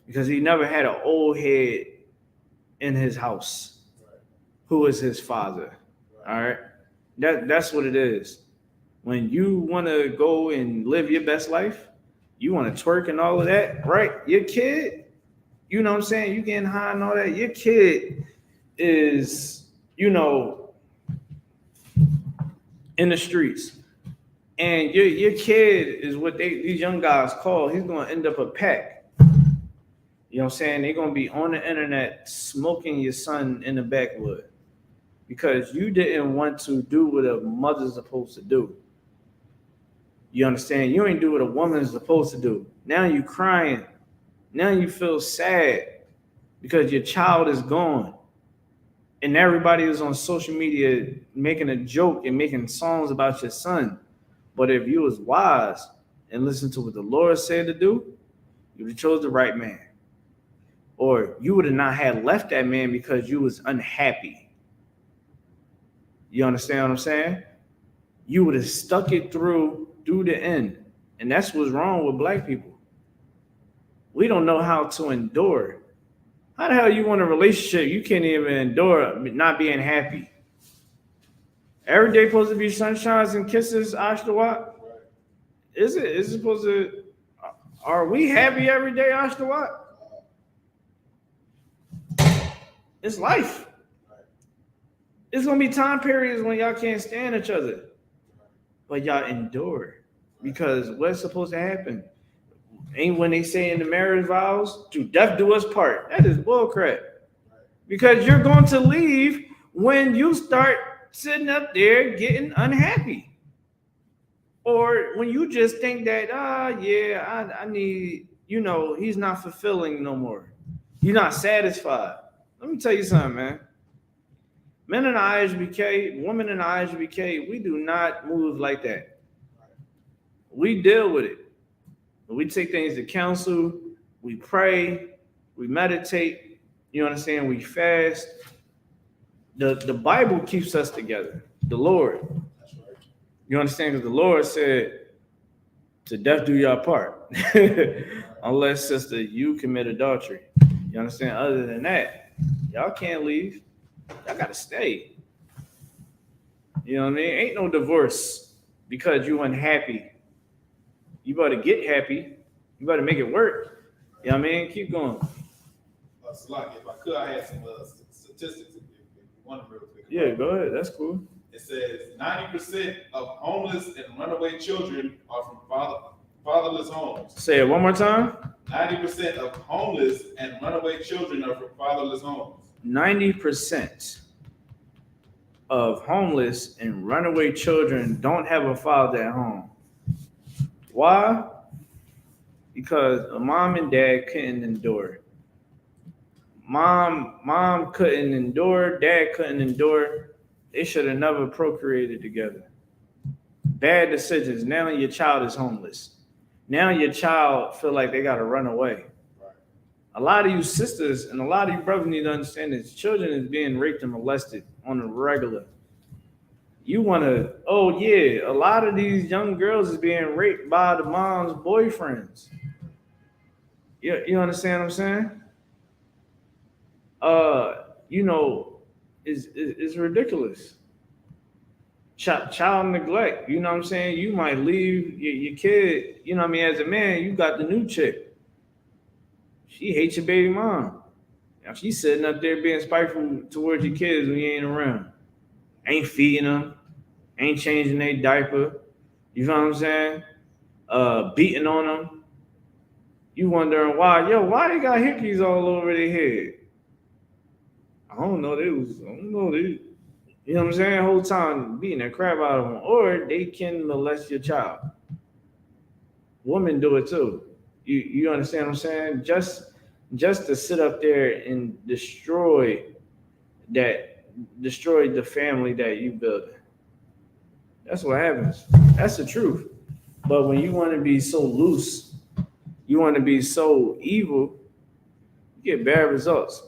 Speaker 1: because he never had an old head in his house who is his father. All right. That's what it is. When you want to go and live your best life, you want to twerk and all of that, right? Your kid, you know what I'm saying? You getting high and all that. Your kid is, in the streets. And your kid is what these young guys call, he's going to end up a pack. You know what I'm saying? They're going to be on the internet smoking your son in the backwood because you didn't want to do what a mother's supposed to do. You understand? You ain't do what a woman's supposed to do. Now you crying. Now you feel sad because your child is gone. And everybody is on social media making a joke and making songs about your son. But if you was wise and listened to what the Lord said to do, you would have chose the right man. Or you would have not had left that man because you was unhappy. You understand what I'm saying? You would have stuck it through the end. And that's what's wrong with black people. We don't know how to endure. How the hell you want a relationship? You can't even endure not being happy. Every day supposed to be sunshines and kisses, Ashtawat? Is it supposed to? Are we happy every day, Ashtawat? It's life. It's gonna be time periods when y'all can't stand each other, but y'all endure because what's supposed to happen? Ain't when they say in the marriage vows, "To death do us part." That is bullcrap. Because you're going to leave when you start sitting up there getting unhappy, or when you just think that, I need, he's not fulfilling no more. You're not satisfied. Let me tell you something, man. Men in the I.S.U.P.K, women in the I.S.U.P.K, we do not move like that. We deal with it. We take things to counsel. We pray. We meditate. You understand? We fast. The Bible keeps us together. The Lord.
Speaker 3: That's right.
Speaker 1: You understand? Because the Lord said, "To death do y'all part," unless, sister, you commit adultery. You understand? Other than that, y'all can't leave. Y'all gotta stay. You know what I mean? Ain't no divorce because you unhappy. You better get happy. You better make it work. You know what I mean? Keep going.
Speaker 3: Salaki, if I could, I had some statistics if you want them real quick.
Speaker 1: Yeah, go ahead. That's cool.
Speaker 3: It says 90% of homeless and runaway children are from fatherless homes.
Speaker 1: Say it one more time.
Speaker 3: 90% of homeless and runaway children are from fatherless homes.
Speaker 1: 90% of homeless and runaway children don't have a father at home. Why? Because a mom and dad couldn't endure. Mom couldn't endure, dad couldn't endure. They should have never procreated together. Bad decisions. Now your child is homeless. Now your child feel like they got to run away.
Speaker 3: Right.
Speaker 1: A lot of you sisters and a lot of you brothers need to understand this. Children is being raped and molested on a regular. You want to, a lot of these young girls is being raped by the mom's boyfriends. You understand what I'm saying? It's ridiculous. Child neglect. You know what I'm saying? You might leave your kid. You know what I mean? As a man, you got the new chick. She hates your baby mom. Now she's sitting up there being spiteful towards your kids when you ain't around. Ain't feeding them. Ain't changing their diaper. You know what I'm saying? Beating on them. You wondering why they got hickeys all over their head? I don't know. You know what I'm saying? The whole time beating the crap out of them. Or they can molest your child. Women do it too. You understand what I'm saying? Just to sit up there and destroy the family that you built. That's what happens. That's the truth. But when you want to be so loose, you want to be so evil, you get bad results.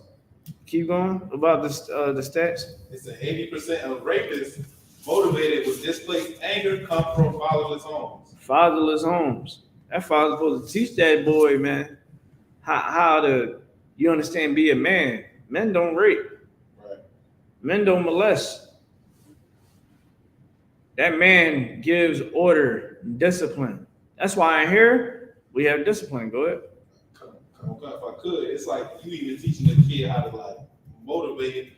Speaker 1: Keep going about this the stats.
Speaker 3: It said 80% of rapists motivated with displaced anger come from fatherless homes.
Speaker 1: Fatherless homes. That father's supposed to teach that boy, man, how to, you understand, be a man. Men don't rape.
Speaker 3: Right.
Speaker 1: Men don't molest. That man gives order, discipline. That's why in here we have discipline. Go ahead.
Speaker 3: If I could, it's like you even teaching a kid how to like motivate,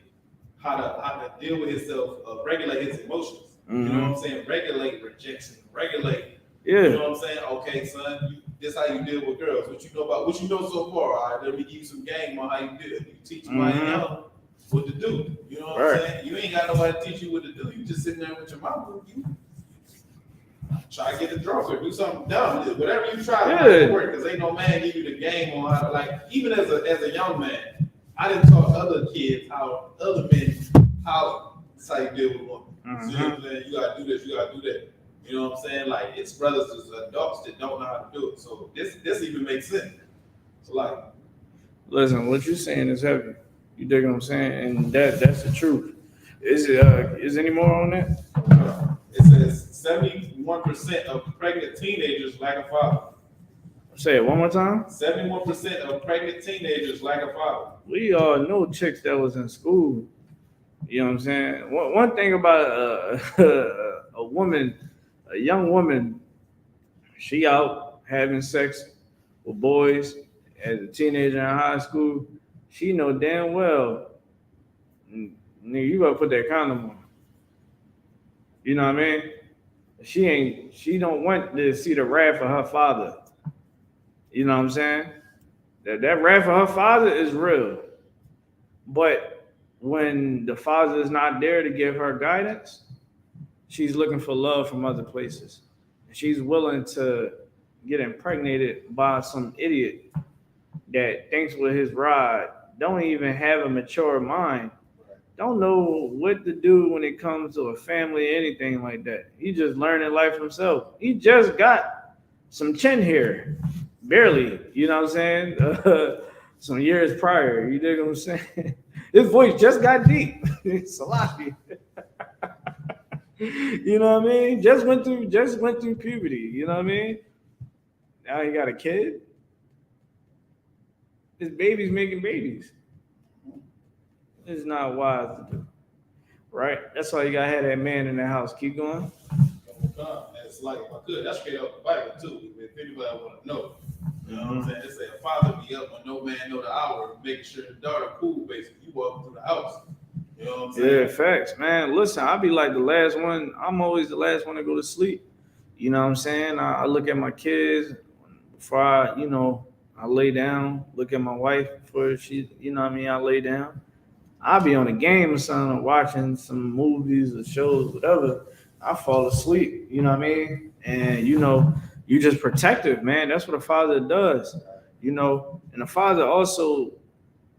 Speaker 3: how to deal with himself, regulate his emotions.
Speaker 1: Mm-hmm.
Speaker 3: You know what I'm saying? Regulate rejection, regulate.
Speaker 1: Yeah.
Speaker 3: You know what I'm saying? Okay, son, this how you deal with girls. What you know about what you know so far? All right, let me give you some game on how you do it. You teach them how you know what to do. You know what I'm saying? You ain't got nobody to teach you what to do. You just sitting there with your mouth. You try to get the draw or do something dumb. Whatever you try to work, because ain't no man give you the game on how to, like, even as a young man, I didn't taught other kids how other men that's how you deal with women.
Speaker 1: Mm-hmm.
Speaker 3: So you know what I'm saying? You gotta do this, you gotta do that. You know what I'm saying? Like, it's brothers as adults that don't know how to do it. So this even makes sense. So like,
Speaker 1: listen, what you're saying is heavy. You dig what I'm saying? And that's the truth. Is any more on that?
Speaker 3: It says 71% of pregnant teenagers lack a father.
Speaker 1: Say it one more time.
Speaker 3: 71% of pregnant teenagers lack a father.
Speaker 1: We all know chicks that was in school. You know what I'm saying? One thing about a woman, a young woman, she out having sex with boys as a teenager in high school. She know damn well, nigga, you gotta put that condom on. You know what I mean? She don't want to see the wrath of her father. You know what I'm saying? That wrath of her father is real. But when the father is not there to give her guidance, she's looking for love from other places. She's willing to get impregnated by some idiot that thinks with his rod, don't even have a mature mind, don't know what to do when it comes to a family, anything like that. He just learning life himself. He just got some chin hair, barely, you know what I'm saying? Some years prior, you dig what I'm saying? His voice just got deep. Salafi. You know what I mean? Just went through puberty, you know what I mean? Now he got a kid. His baby's making babies. It's not wise to do. Right? That's why you gotta have that man in the house. Keep going.
Speaker 3: It's like, if I could, that's straight out the Bible too. If anybody want to know. You know what I'm saying? They say a father be up when no man know the hour, making sure the daughter cool, basically. You walk through the house. You know what I'm saying?
Speaker 1: Yeah, facts, man. Listen, I'll be like the last one. I'm always the last one to go to sleep. You know what I'm saying? I look at my kids before I lay down, look at my wife before she, you know what I mean, I lay down. I'll be on a game or something, or watching some movies or shows, whatever. I fall asleep, you know what I mean? And, you just protective, man. That's what a father does, And a father also,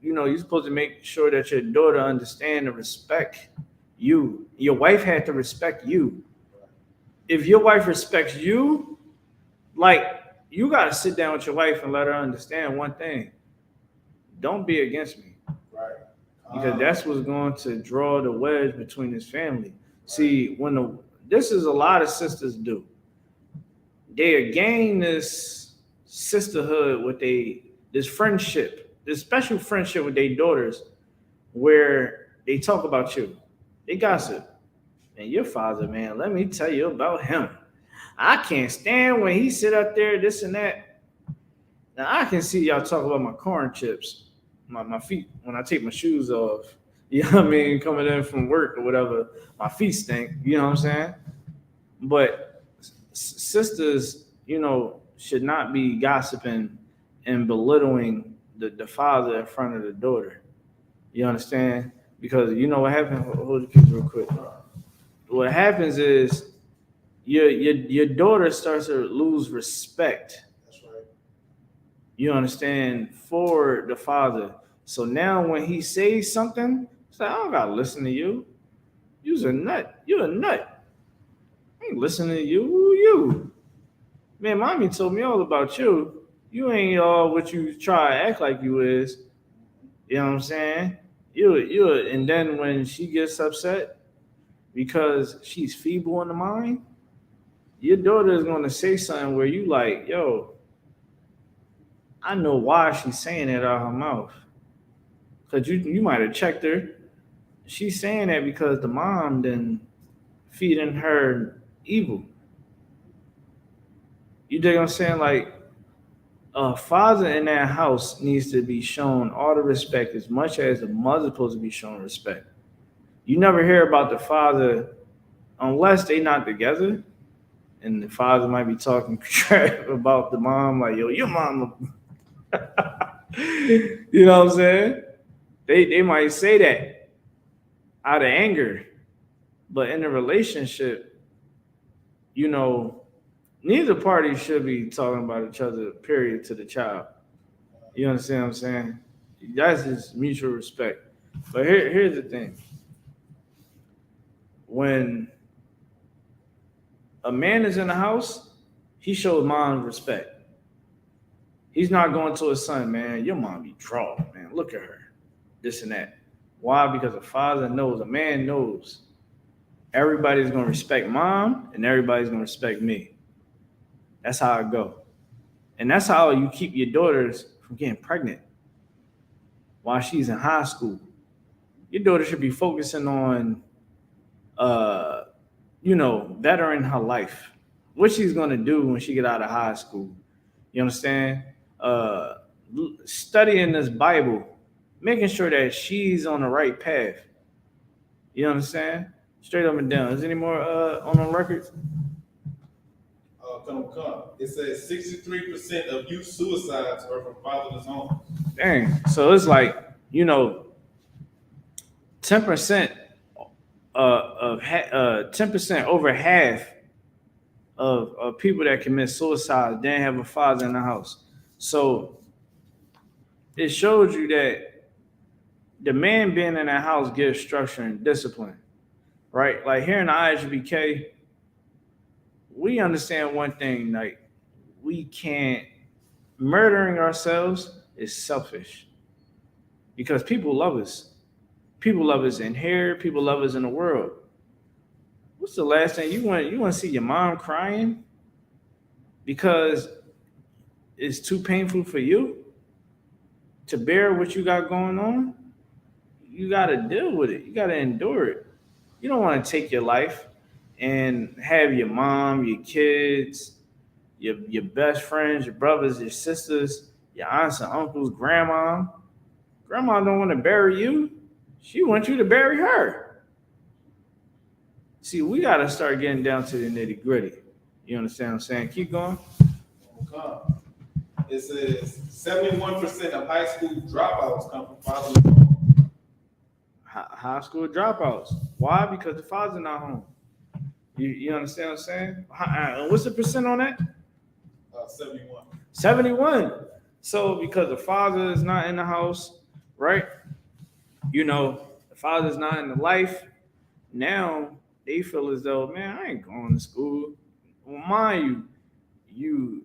Speaker 1: you're supposed to make sure that your daughter understand and respect you. Your wife had to respect you. If your wife respects you, like, you got to sit down with your wife and let her understand one thing. Don't be against me.
Speaker 3: Right.
Speaker 1: Because that's what's going to draw the wedge between his family. See, this is a lot of sisters do. They gain this sisterhood with this friendship, this special friendship with their daughters, where they talk about you. They gossip. And your father, man, let me tell you about him. I can't stand when he sit up there, this and that. Now I can see y'all talk about my corn chips. My feet, when I take my shoes off, you know what I mean, coming in from work or whatever, my feet stink, you know what I'm saying? But sisters, should not be gossiping and belittling the father in front of the daughter. You understand? Because you know what happens? Hold the piece real quick. What happens is your daughter starts to lose respect.
Speaker 3: That's right.
Speaker 1: You understand, for the father. So now when he says something, it's like, I don't gotta listen to you. You're a nut. You're a nut. ain't listening to you. Who you? Man, mommy told me all about you. You ain't all what you try to act like you is. You know what I'm saying? And then when she gets upset because she's feeble in the mind, your daughter is gonna say something where you like, yo, I know why she's saying it out of her mouth. Cause you might have checked her. She's saying that because the mom then feeding her evil. You dig what I'm saying? Like a father in that house needs to be shown all the respect as much as the mother's supposed to be shown respect. You never hear about the father unless they not together, and the father might be talking crap about the mom, like, yo, your mom. You know what I'm saying? They might say that out of anger, but in a relationship, you know, neither party should be talking about each other, period, to the child. You understand what I'm saying? That's just mutual respect. But here's the thing. When a man is in the house, he shows mom respect. He's not going to his son, man, your mom be draw, man. Look at her. This and that. Why? Because a father knows, a man knows everybody's going to respect mom and everybody's going to respect me. That's how it go. And that's how you keep your daughters from getting pregnant while she's in high school. Your daughter should be focusing on, bettering her life. What she's going to do when she get out of high school. You understand? Studying this Bible, making sure that she's on the right path. You understand? Straight up and down. Is there any more on the records?
Speaker 3: Come. It says 63% of youth suicides are from fatherless homes.
Speaker 1: Dang. So it's like, 10% of 10% over half of people that commit suicide didn't have a father in the house. So it shows you that the man being in that house gives structure and discipline, right? Like here in the I.S.U.P.K, we understand one thing, like we can't, murdering ourselves is selfish because people love us. People love us in here, people love us in the world. What's the last thing you want to see your mom crying because it's too painful for you to bear what you got going on? You got to deal with it. You got to endure it. You don't want to take your life and have your mom, your kids, your best friends, your brothers, your sisters, your aunts and uncles, grandma. Grandma don't want to bury you. She wants you to bury her. See, we got to start getting down to the nitty gritty. You understand what I'm saying? Keep going.
Speaker 3: Come. It says 71% of high school dropouts come from fatherless homes.
Speaker 1: High school dropouts. Why? Because the father's not home. You understand what I'm saying? What's the percent on that?
Speaker 3: 71.
Speaker 1: 71. So because the father is not in the house, right? The father's not in the life. Now they feel as though, man, I ain't going to school. Well, mind you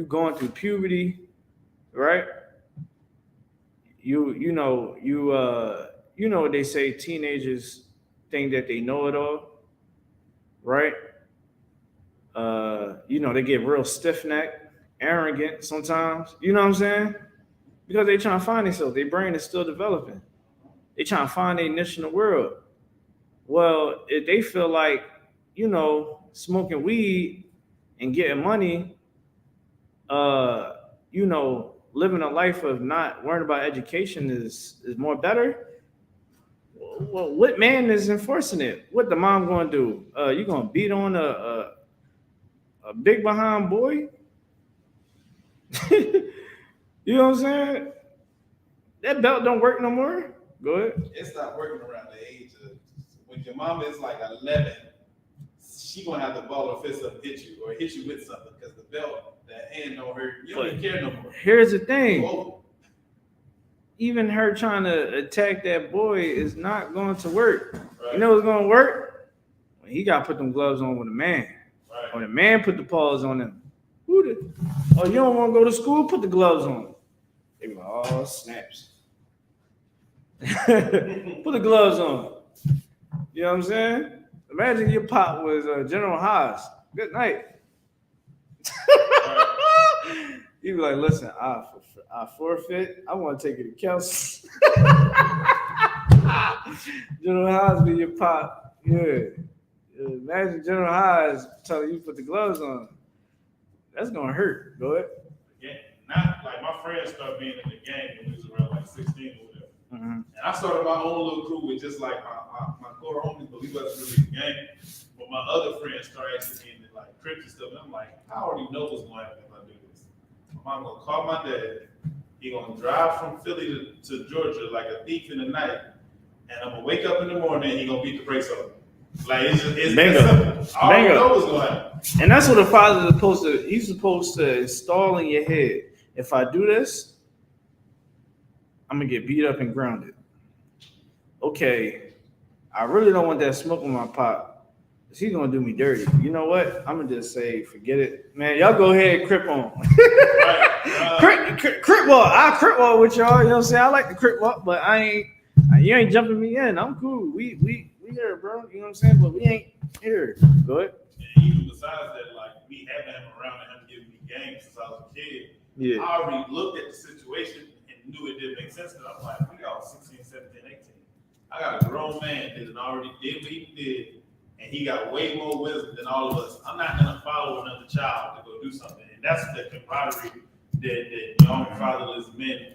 Speaker 1: going through puberty, right? You know what they say, teenagers think that they know it all, right? They get real stiff-necked, arrogant sometimes. You know what I'm saying? Because they trying to find themselves. Their brain is still developing. They trying to find their niche in the world. Well, if they feel like, smoking weed and getting money, living a life of not worrying about education is more better. Well, what man is enforcing it? What the mom going to do? You going to beat on a big behind boy? You know what I'm saying? That belt don't work no more. Go ahead.
Speaker 3: It stopped working around the age of when your mama is like 11. She gonna have to ball her fist up and hit you or hit you with something because the belt, that hand don't hurt. You don't even care no more.
Speaker 1: Here's the thing. Even her trying to attack that boy is not going to work. Right. You know what's going to work? He got to put them gloves on with a man. Or the man put the paws on them. Oh, you don't want to go to school? Put the gloves on. They be like, oh, snaps. Put the gloves on. You know what I'm saying? Imagine your pop was General Haas. Good night. You be like, listen, I forfeit. I want to take it to Kelsey. General Haas be your pop. Yeah. Imagine General Haas telling you to put the gloves on. That's gonna hurt. Go ahead.
Speaker 2: Yeah, not like my friends started being in the gang when we was around like 16 or whatever.
Speaker 1: Mm-hmm.
Speaker 2: And I started my own little crew with just like my core homies, but we wasn't really in the gang. But my other friends started actually being in like Crips and stuff. And I'm like, I already know what's going to happen if I do this. I'm gonna call my dad. He gonna drive from Philly to Georgia like a thief in the night, and I'm gonna wake up in the morning and he gonna beat the brakes on me. Like it's
Speaker 1: Bingo.
Speaker 2: simple. I already know what's going to happen.
Speaker 1: And that's what a father is supposed to. He's supposed to install in your head. If I do this, I'm gonna get beat up and grounded. Okay, I really don't want that smoke in my pot. He's gonna do me dirty. You know what? I'm gonna just say, forget it, man. Y'all go ahead and crip on. Crip walk. I crip walk with y'all. You know what I'm saying? I like the crip walk, but I ain't. You ain't jumping me in. I'm cool. We here, bro. You know what I'm saying? But we ain't here. Go ahead.
Speaker 2: And even besides that, like me having him around and him giving me games since I was a kid,
Speaker 1: Yeah.
Speaker 2: I already looked at the situation and knew it didn't make sense. Because I'm like, we got 16, 17, 18. I got a grown man that already did what he did, and he got way more wisdom than all of us. I'm not gonna follow another child to go do something, and that's the camaraderie that young fatherless men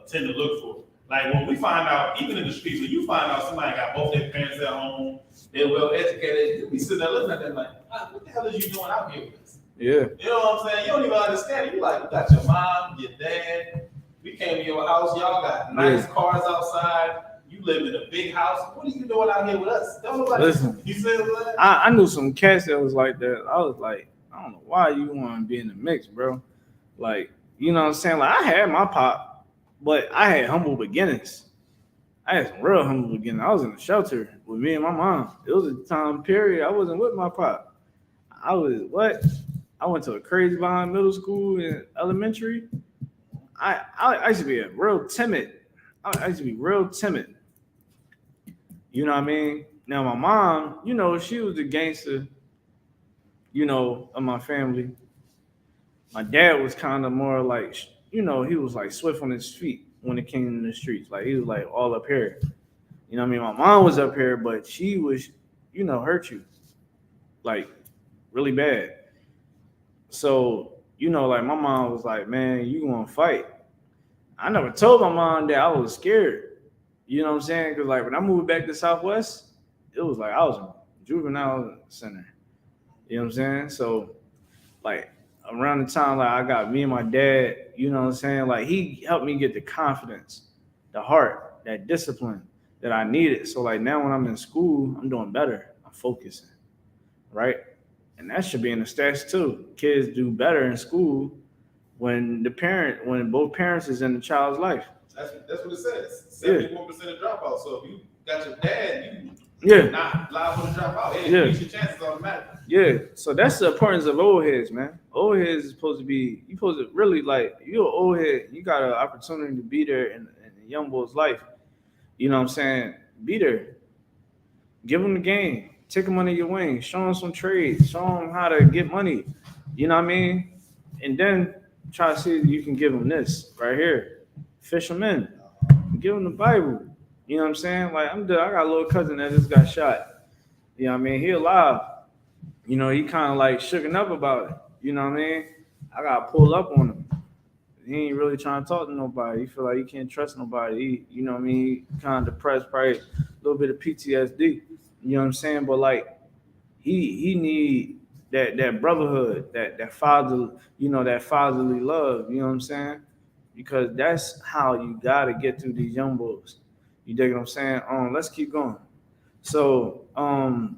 Speaker 2: tend to look for. Like when we find out, even in the streets, when you find out somebody got both their parents at home, they're well educated, you be sitting there looking at them like, what the hell is you doing out here with us?
Speaker 1: Yeah.
Speaker 2: You know what I'm saying? You don't even understand it. You like, you got your mom, your dad. We came to your house, y'all got nice cars outside. You live in a big house. What are you doing out here with us? Don't nobody.
Speaker 1: Listen,
Speaker 2: You said what?
Speaker 1: I knew some cats that was like that. I was like, I don't know why you want to be in the mix, bro. Like, you know what I'm saying? Like, I had my pop, but I had humble beginnings. I had some real humble beginnings. I was in the shelter with me and my mom. It was a time period I wasn't with my pop. I went to a crazy behind middle school and elementary. I used to be real timid. I used to be real timid. You know what I mean? Now my mom, you know, she was the gangster, you know, of my family. My dad was kind of more like, you know, he was like swift on his feet when it came in the streets. Like he was like all up here. You know what I mean? My mom was up here, but she was, you know, hurt you. Like really bad. So, you know, like my mom was like, man, you gonna fight. I never told my mom that I was scared. You know what I'm saying? Because like when I moved back to Southwest, it was like I was in juvenile center. You know what I'm saying? So like around the time like I got me and my dad, you know what I'm saying? Like he helped me get the confidence, the heart, that discipline that I needed. So like now when I'm in school, I'm doing better. I'm focusing, right? And that should be in the stats too. Kids do better in school when both parents is in the child's life.
Speaker 3: That's what it says. 71% of dropouts. So if you got your dad, not liable to drop out. Increase your chances automatically.
Speaker 1: Yeah. So that's the importance of old heads, man. Old heads is supposed to be, you supposed to really like, you're an old head, you got an opportunity to be there in a young boy's life. You know what I'm saying? Be there. Give them the game. Take them under your wing. Show them some trades. Show them how to get money. You know what I mean? And then try to see if you can give them this right here. Fish them in. Give them the Bible. You know what I'm saying? Like I got a little cousin that just got shot. You know what I mean? He alive. You know, he kind of like shooken up about it. You know what I mean? I got to pull up on him. He ain't really trying to talk to nobody. He feel like he can't trust nobody. You know what I mean? He kind of depressed, probably a little bit of PTSD. You know what I'm saying? But like he need that brotherhood, that father, you know, that fatherly love, you know what I'm saying? Because that's how you gotta get through these young boys. You dig what I'm saying? Let's keep going. So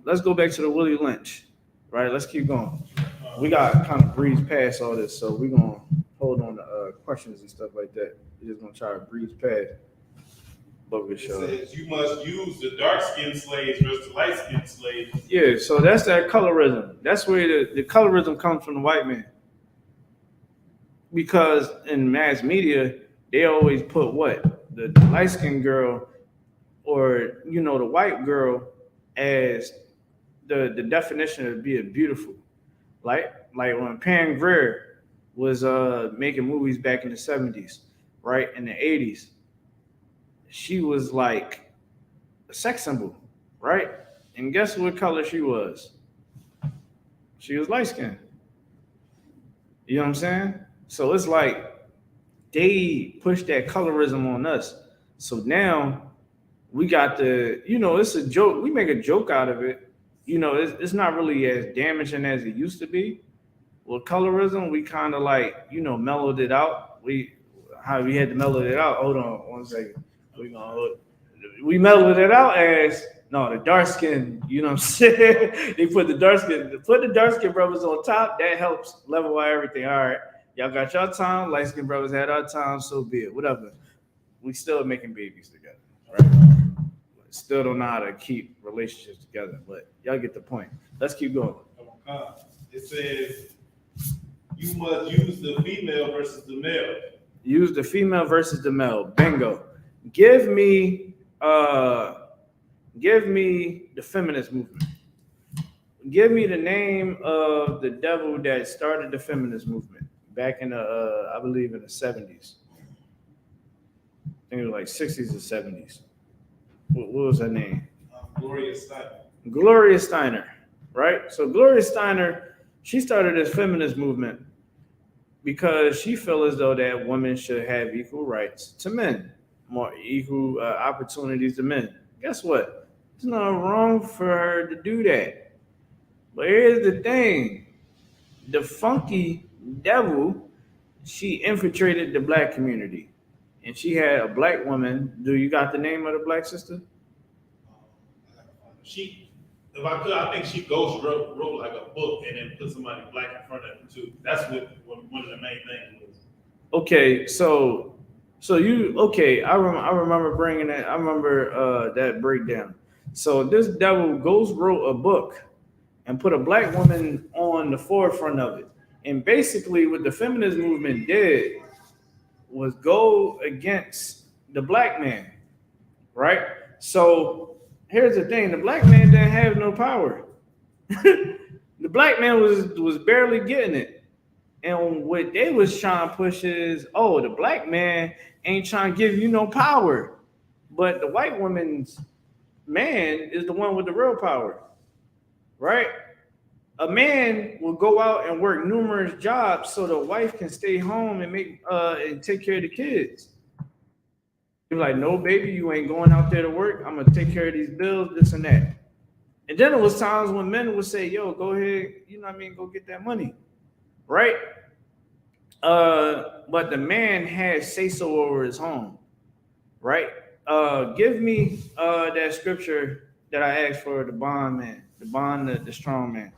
Speaker 1: let's go back to the Willie Lynch, right? Let's keep going. We got kind of breeze past all this, so we're gonna hold on to questions and stuff like that. We're just gonna try to breeze past. book of
Speaker 2: It
Speaker 1: show.
Speaker 2: says you must use the dark-skinned slaves versus the light-skinned slaves.
Speaker 1: Yeah, so that's that colorism. That's where the colorism comes from the white man. Because in mass media, they always put what? The light skinned girl or the white girl as the definition of being beautiful. Like when Pam Grier was making movies back in the 70s, right? In the 80s, she was like a sex symbol, right? And guess what color she was? She was light skinned. You know what I'm saying? So it's like they push that colorism on us. So now we got it's a joke. We make a joke out of it. It's not really as damaging as it used to be. With colorism, we kind of like, mellowed it out. We had to mellow it out. Hold on one second. We mellowed it out as no, the dark skin, you know what I'm saying? They put the dark skin brothers on top. That helps level out everything. All right. Y'all got your time, light skin brothers had our time, so be it. Whatever. We still making babies together, right? Still don't know how to keep relationships together, but y'all get the point. Let's keep going.
Speaker 2: It says you must use the female versus the male.
Speaker 1: Use the female versus the male. Bingo. Give me the feminist movement. Give me the name of the devil that started the feminist movement back in the I believe in the 70s. I think it was like 60s or 70s. What was her name?
Speaker 2: Gloria Steinem.
Speaker 1: Gloria Steiner, right? So Gloria Steiner, she started this feminist movement because she felt as though that women should have equal rights to men, more equal opportunities to men. Guess what? There's nothing wrong for her to do that. But here's the thing: the funky devil, she infiltrated the black community, and she had a black woman. Do you got the name of the black sister?
Speaker 2: If I could, I think she ghost wrote like a book and then put somebody black in front of it too. That's what one of the main things was.
Speaker 1: Okay, I remember bringing that. I remember that breakdown. So this devil ghost wrote a book and put a black woman on the forefront of it. And basically, what the feminist movement did was go against the black man, right? So here's the thing: the black man didn't have no power. The black man was barely getting it. And what they was trying to push is, oh, the black man ain't trying to give you no power. But the white woman's man is the one with the real power, right? A man will go out and work numerous jobs so the wife can stay home and make and take care of the kids. You're like, no, baby, you ain't going out there to work. I'm gonna take care of these bills, this and that. And then there was times when men would say, yo, go ahead, go get that money, right? But the man had say so over his home, right? Give me that scripture that I asked for the bond man, the strong man.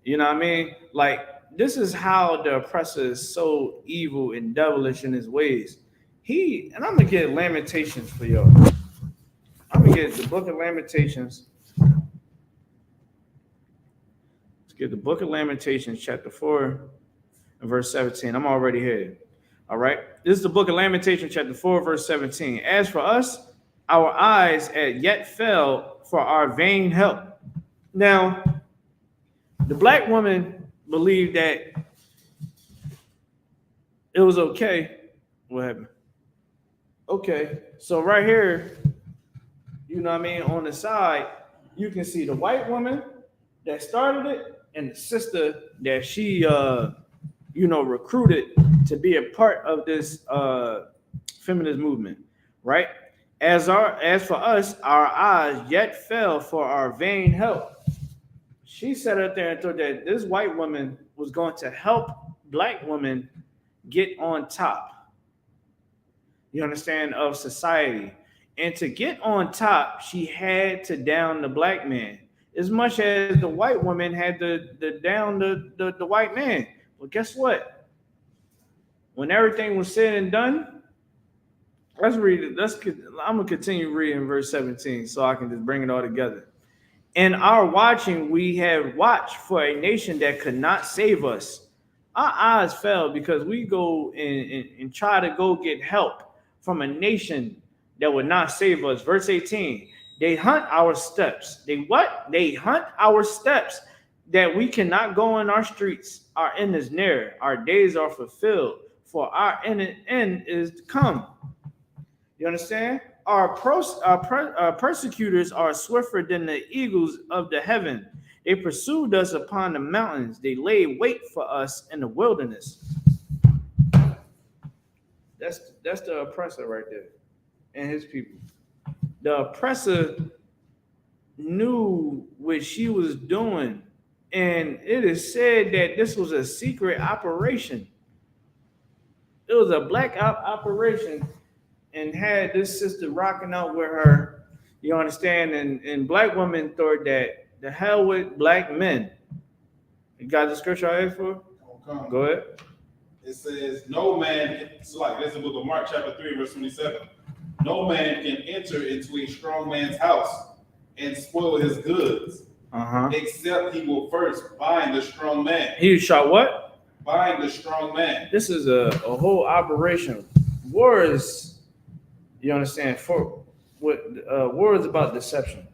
Speaker 1: You know what I mean? Like, this is how the oppressor is so evil and devilish in his ways. And I'm gonna get Lamentations for y'all. I'm gonna get the book of Lamentations. Let's get the book of Lamentations, chapter 4, and verse 17. I'm already here. All right. This is the book of Lamentations, chapter 4, verse 17. As for us, our eyes had yet fell for our vain help. Now, the black woman believed that it was okay. What happened? Okay. So right here, on the side, you can see the white woman that started it and the sister that she recruited to be a part of this feminist movement, right? As for us, our eyes yet fell for our vain help. She sat up there and thought that this white woman was going to help black women get on top. You understand, of society. And to get on top, she had to down the black man, as much as the white woman had to down the white man. Well, guess what? When everything was said and done, Let's read it. I'm gonna continue reading verse 17 so I can just bring it all together. In our watching, we have watched for a nation that could not save us. Our eyes fell because we go and try to go get help from a nation that would not save us. Verse 18, they hunt our steps. They what? They hunt our steps that we cannot go in our streets. Our end is near. Our days are fulfilled, for our end is come. You understand? Our persecutors are swifter than the eagles of the heaven. They pursued us upon the mountains. They laid wait for us in the wilderness. That's the oppressor right there and his people. The oppressor knew what she was doing, and it is said that this was a secret operation. It was a black operation and had this sister rocking out with her, you understand? And black women thought that the hell with black men. You got the scripture I asked for?
Speaker 3: Come.
Speaker 1: Go ahead.
Speaker 3: It says, no man, it's like this is the book of Mark, chapter 3, verse 27. No man can enter into a strong man's house and spoil his goods, except he will first bind the strong man.
Speaker 1: He shot what?
Speaker 3: Bind the strong man.
Speaker 1: This is a whole operation. War is, you understand, for what war is about deception.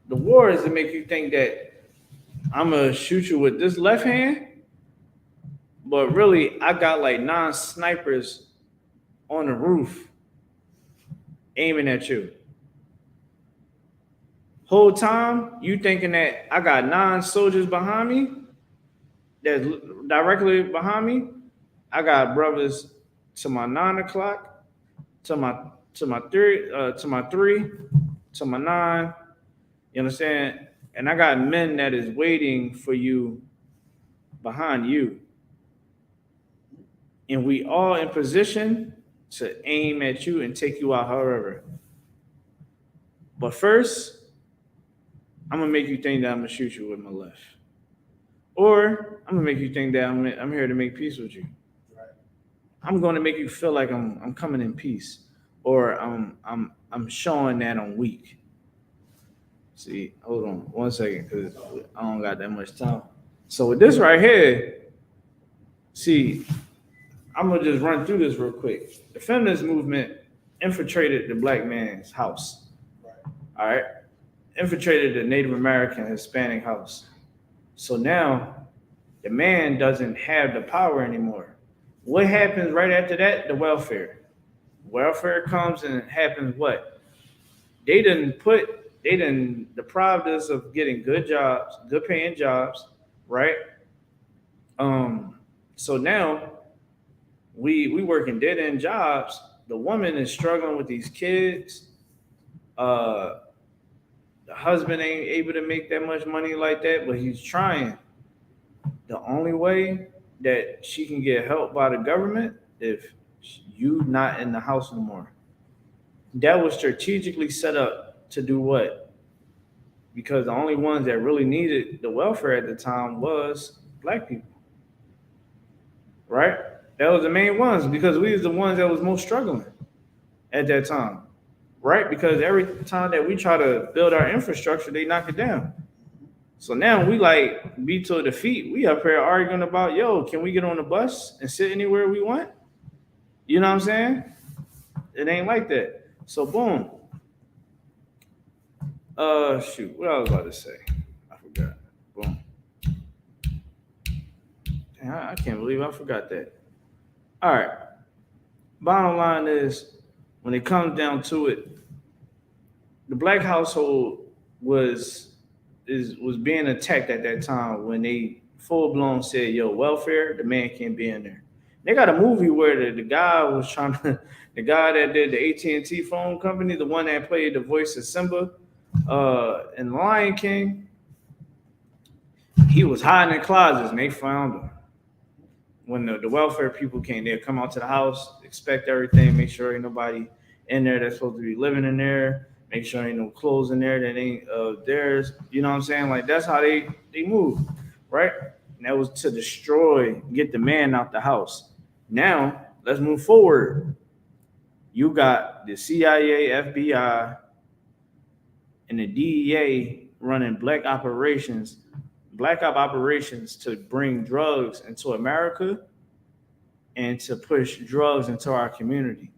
Speaker 1: The war is to make you think that I'm gonna shoot you with this left hand, but really I got like 9 snipers on the roof aiming at you. Whole time you thinking that I got 9 soldiers behind me, that's directly behind me. I got brothers to my 9 o'clock, to my 3, to my 3, to my 9. You understand? And I got men that is waiting for you behind you. And we all in position to aim at you and take you out however. But first, I'm going to make you think that I'm going to shoot you with my left. Or I'm going to make you think that I'm here to make peace with you.
Speaker 3: Right.
Speaker 1: I'm going to make you feel like I'm coming in peace. Or I'm showing that I'm weak. See, hold on 1 second, because I don't got that much time. So with this right here, see, I'm gonna just run through this real quick. The feminist movement infiltrated the black man's house.
Speaker 3: Right.
Speaker 1: All right, infiltrated the Native American Hispanic house. So now the man doesn't have the power anymore. What happens right after that? The welfare. Welfare comes and it happens what? They deprived us of getting good jobs, good paying jobs, right? So now we working dead end jobs. The woman is struggling with these kids. The husband ain't able to make that much money like that, but he's trying. The only way that she can get help by the government if you not in the house no more. That was strategically set up to do what? Because the only ones that really needed the welfare at the time was black people. Right? That was the main ones because we was the ones that was most struggling at that time. Right? Because every time that we try to build our infrastructure, they knock it down. So now we like beat to a defeat. We up here arguing about, yo, can we get on the bus and sit anywhere we want? You know what I'm saying? It ain't like that. So boom. Shoot, what I was about to say. I forgot. Boom. Damn, I can't believe I forgot that. All right. Bottom line is, when it comes down to it, the black household was being attacked at that time when they full blown said, yo, welfare, the man can't be in there. They got a movie where the guy was trying to, the guy that did the AT&T phone company, the one that played the voice of Simba in Lion King, he was hiding in closets and they found him. When the welfare people came, they'd come out to the house, inspect everything, make sure ain't nobody in there that's supposed to be living in there, make sure ain't no clothes in there that ain't theirs. You know what I'm saying? Like, that's how they move, right? And that was to destroy, get the man out the house. Now, let's move forward. You got the CIA, FBI, and the DEA running black op operations to bring drugs into America and to push drugs into our community.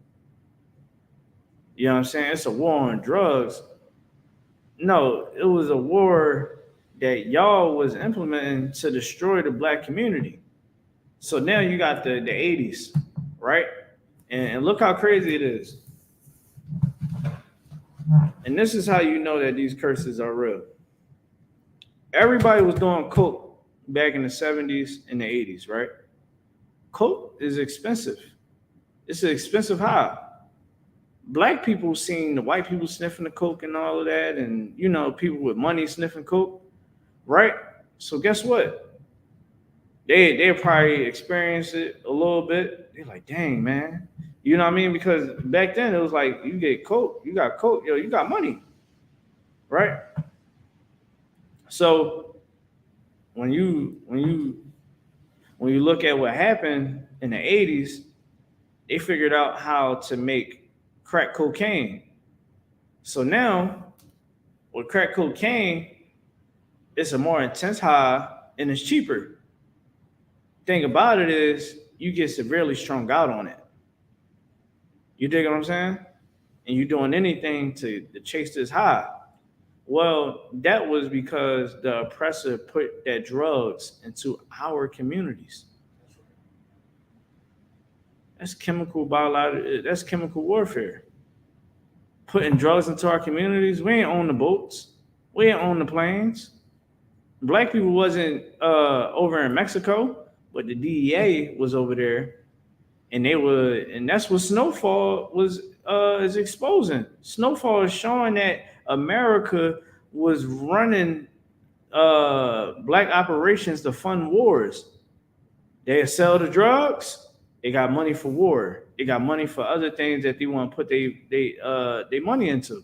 Speaker 1: You know what I'm saying? It's a war on drugs. No, it was a war that y'all was implementing to destroy the black community. So now you got the 80s, right? And look how crazy it is. And this is how you know that these curses are real. Everybody was doing coke back in the 70s and the 80s, right? Coke is expensive. It's an expensive high. Black people seen the white people sniffing the coke and all of that, and you know, people with money sniffing coke, right? So guess what? They probably experienced it a little bit. They're like, dang, man. You know what I mean? Because back then it was like you get coke, you got coke, yo, you got money. Right? So when you look at what happened in the 80s, they figured out how to make crack cocaine. So now with crack cocaine, it's a more intense high and it's cheaper. Thing about it is you get severely strung out on it. You dig what I'm saying? And you're doing anything to chase this high. Well, that was because the oppressor put that drugs into our communities. That's chemical warfare. Putting drugs into our communities. We ain't own the boats. We ain't own the planes. Black people wasn't over in Mexico, but the DEA was over there, and that's what Snowfall is exposing. Snowfall is showing that America was running black operations to fund wars. They sell the drugs. They got money for war. They got money for other things that they want to put they money into.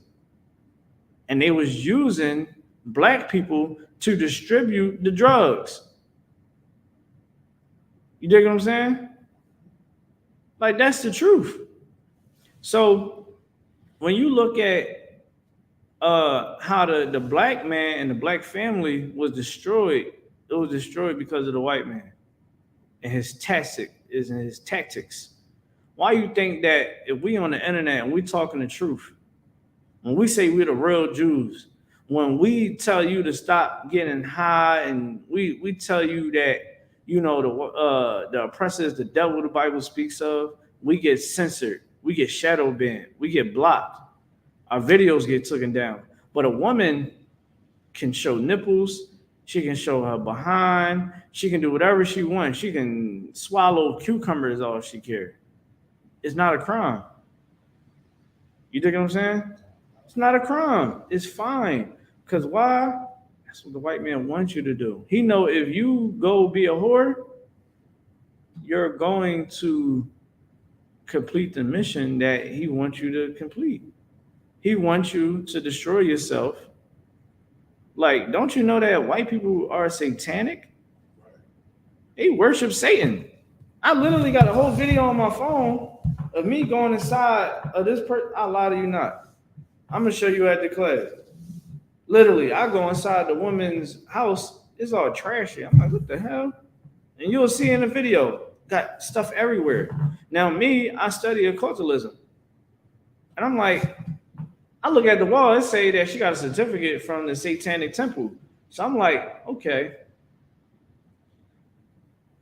Speaker 1: And they was using black people to distribute the drugs. You dig what I'm saying? Like, that's the truth. So when you look at how the black man and the black family was destroyed, it was destroyed because of the white man and his tactics. Why you think that if we on the internet and we talking the truth, when we say we're the real Jews, when we tell you to stop getting high, and we tell you that, you know, the oppressor is the devil the Bible speaks of, we get censored, we get shadow banned, we get blocked, our videos get taken down. But a woman can show nipples, she can show her behind, she can do whatever she wants, she can swallow cucumbers all she cares. It's not a crime. You dig what I'm saying? It's not a crime. It's fine. Because why? That's what the white man wants you to do. He know if you go be a whore, you're going to complete the mission that he wants you to complete. He wants you to destroy yourself. Like, don't you know that white people are satanic? They worship Satan. I literally got a whole video on my phone of me going inside of this person. I lie to you not. I'm gonna show you at the class. Literally, I go inside the woman's house. It's all trashy. I'm like, what the hell? And you'll see in the video, got stuff everywhere. Now, me, I study occultism. And I'm like, I look at the wall, it say that she got a certificate from the Satanic Temple. So I'm like, okay.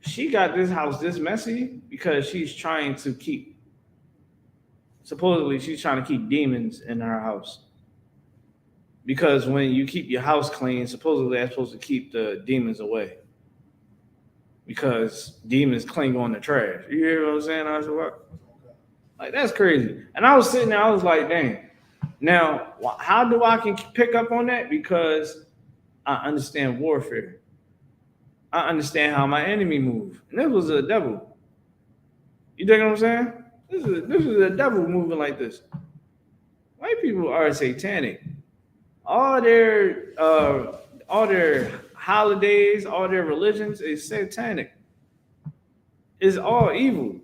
Speaker 1: She got this house this messy because she's trying to keep, supposedly she's trying to keep demons in her house. Because when you keep your house clean, supposedly that's supposed to keep the demons away. Because demons cling on the trash. You hear what I'm saying, Isupk? Like, that's crazy. And I was sitting there, I was like, dang. Now, how do I can pick up on that? Because I understand warfare. I understand how my enemy moves. And this was a devil. You dig what I'm saying? This is a devil moving like this. White people are satanic. All their holidays, all their religions is satanic. It's all evil.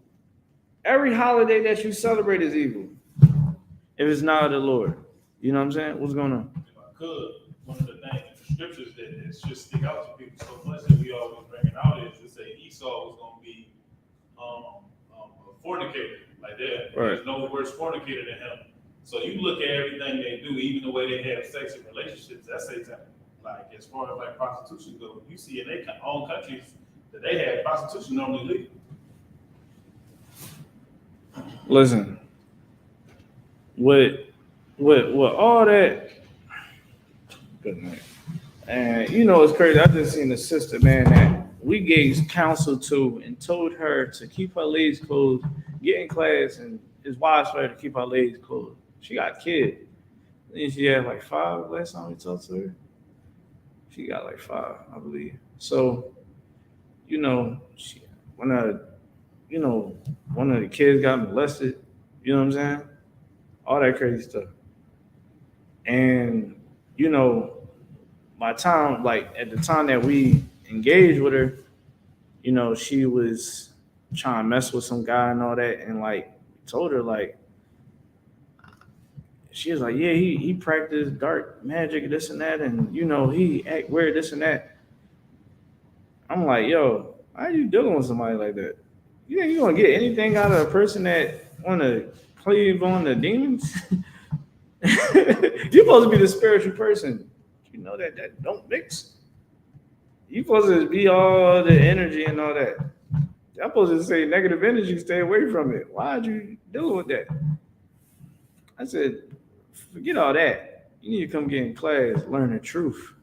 Speaker 1: Every holiday that you celebrate is evil if it's not of the Lord. You know what I'm saying? What's going on?
Speaker 2: If I could, one of the things in the scriptures that just stick out to people so much that we always bring it out is to say Esau was going to be a fornicator. Like there's no worse fornicator than him. So you look at everything they do, even the way they have sex and relationships, that's satanic. Like as far as like prostitution goes, you see in their own countries that they have prostitution normally legal.
Speaker 1: Listen, with all that, good night. And you know it's crazy. I just seen a sister, man, that we gave counsel to and told her to keep her legs closed, get in class, and it's wise for her to keep her legs closed. She got kids. And she had like 5 last time we talked to her. She got like 5, I believe. So, you know, one of the kids got molested. You know what I'm saying? All that crazy stuff. And you know, by time, like at the time that we engaged with her, you know, she was trying to mess with some guy and all that, and like told her like she was like, yeah, he practiced dark magic, this and that, and you know, he act weird, this and that. I'm like, yo, how are you dealing with somebody like that? You think you gonna get anything out of a person that wanna cleave on the demons? You're supposed to be the spiritual person. You know that don't mix. You supposed to be all the energy and all that. I'm supposed to say negative energy, stay away from it. Why are you dealing with that? I said, forget all that. You need to come get in class, learn the truth.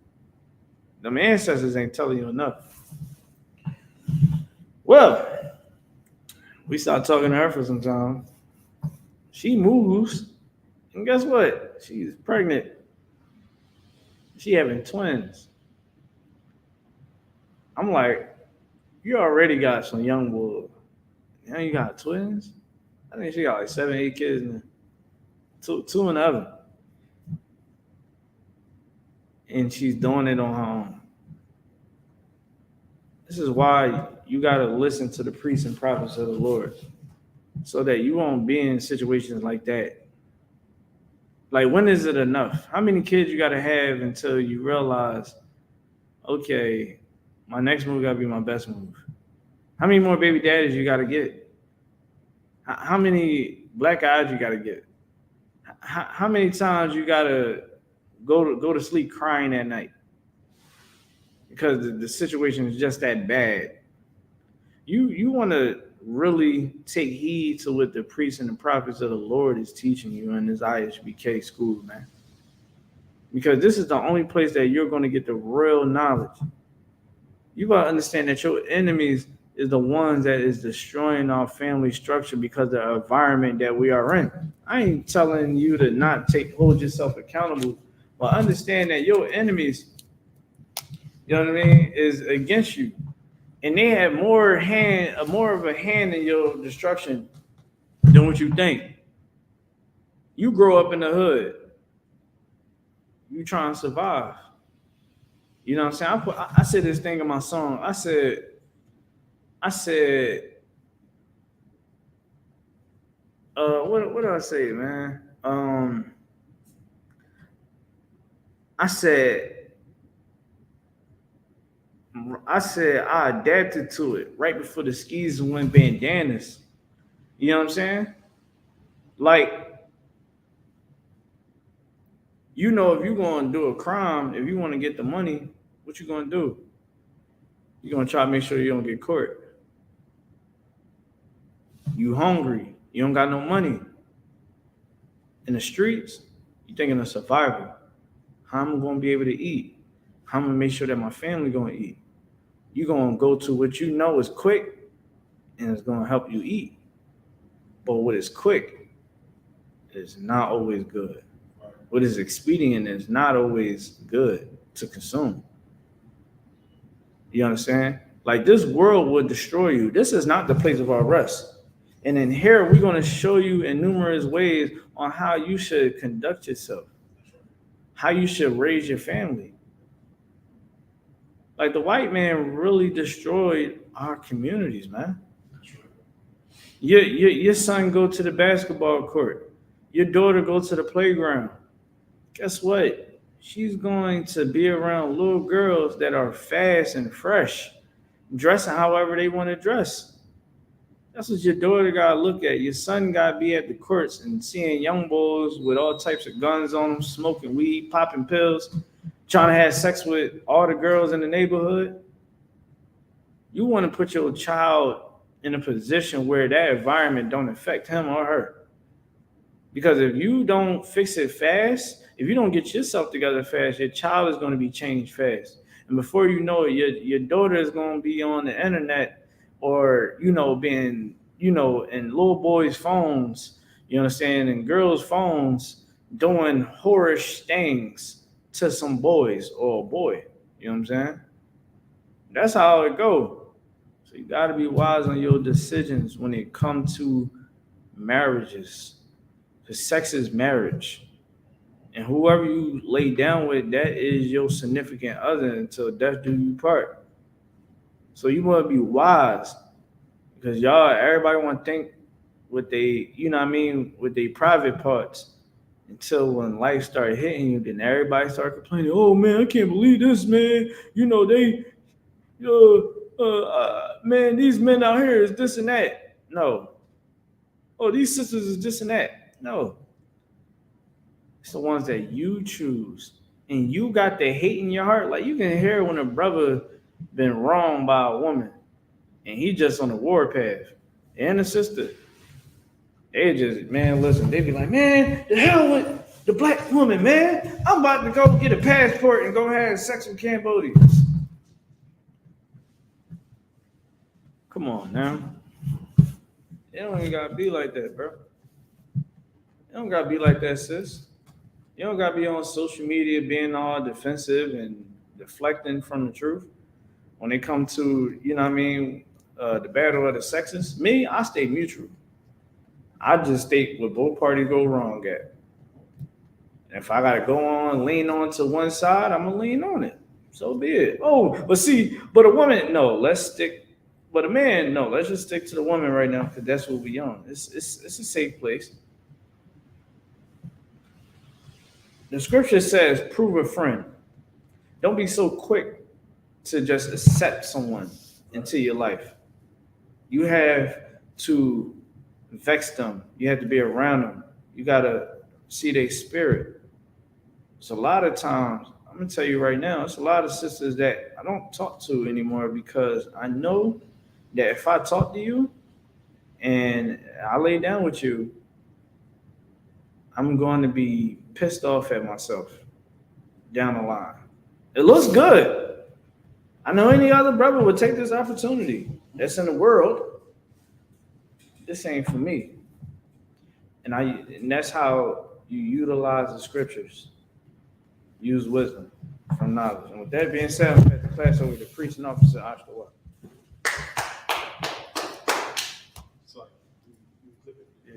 Speaker 1: Them ancestors ain't telling you enough. Well, we started talking to her for some time. She moves, and guess what? She's pregnant. She having twins. I'm like, you already got some young boys. Now you got twins? I think she got like 7, 8 kids now. Two in the oven. And she's doing it on her own. This is why you got to listen to the priests and prophets of the Lord so that you won't be in situations like that. Like, when is it enough? How many kids you got to have until you realize, okay, my next move got to be my best move? How many more baby daddies you got to get? How many black eyes you got to get? How many times you got to go to sleep crying at night? Because the situation is just that bad. You want to really take heed to what the priests and the prophets of the Lord is teaching you in this I.S.U.P.K school, man. Because this is the only place that you're going to get the real knowledge. You got to understand that your enemies is the ones that is destroying our family structure because of the environment that we are in. I ain't telling you to not hold yourself accountable, but understand that your enemies, you know what I mean, is against you. And they have more of a hand in your destruction than what you think. You grow up in the hood. You trying to survive. You know what I'm saying? I said this thing in my song. I said, what did I say, man? I said I adapted to it right before the skis went bandanas. You know what I'm saying? Like, you know, if you're going to do a crime, if you want to get the money, what you going to do? You're going to try to make sure you don't get caught. You hungry. You don't got no money. In the streets, you thinking of survival. How am I going to be able to eat? How am I going to make sure that my family going to eat? You're going to go to what you know is quick and it's going to help you eat. But what is quick is not always good. What is expedient is not always good to consume. You understand? Like, this world will destroy you. This is not the place of our rest. And in here, we're going to show you in numerous ways on how you should conduct yourself, how you should raise your family. Like, the white man really destroyed our communities, man. Your son go to the basketball court. Your daughter go to the playground. Guess what? She's going to be around little girls that are fast and fresh, dressing however they want to dress. That's what your daughter gotta look at. Your son gotta be at the courts and seeing young boys with all types of guns on them, smoking weed, popping pills, trying to have sex with all the girls in the neighborhood. You want to put your child in a position where that environment don't affect him or her. Because if you don't fix it fast, if you don't get yourself together fast, your child is going to be changed fast. And before you know it, your daughter is going to be on the internet or, being, in little boys' phones, you understand, and girls' phones doing whorish things to some boys or a boy. You know what I'm saying? That's how it goes. So you got to be wise on your decisions when it comes to marriages. Because sex is marriage. And whoever you lay down with, that is your significant other until death do you part. So you want to be wise. Because everybody want to think with with their private parts. Until when life started hitting you, then everybody started complaining, oh man, I can't believe this, man. Man, these men out here is this and that. No. Oh, these sisters is this and that. No. It's the ones that you choose. And you got the hate in your heart. Like you can hear when a brother been wronged by a woman and he just on the war path. And a sister. They just, man, listen, they be like, man, the hell with the black woman, man. I'm about to go get a passport and go have sex with Cambodians. Come on now. It don't even gotta be like that, bro. It don't gotta be like that, sis. You don't gotta be on social media being all defensive and deflecting from the truth. When it comes to, the battle of the sexes, me, I stay neutral. I just state what both parties go wrong at. And if I gotta lean on to one side, I'm gonna lean on it. So be it. Oh, but a woman, no, but a man, no, let's just stick to the woman right now because that's what we on. It's a safe place. The scripture says, prove a friend. Don't be so quick to just accept someone into your life. You have to vex them. You have to be around them. You got to see their spirit. So a lot of times, I'm going to tell you right now, it's a lot of sisters that I don't talk to anymore because I know that if I talk to you and I lay down with you, I'm going to be pissed off at myself down the line. It looks good. I know any other brother would take this opportunity that's in the world. This ain't for me. And that's how you utilize the scriptures. Use wisdom from knowledge. And with that being said, I'm going to pass over to preaching officer I.S.U.P.K.
Speaker 2: Sorry.
Speaker 1: Yeah,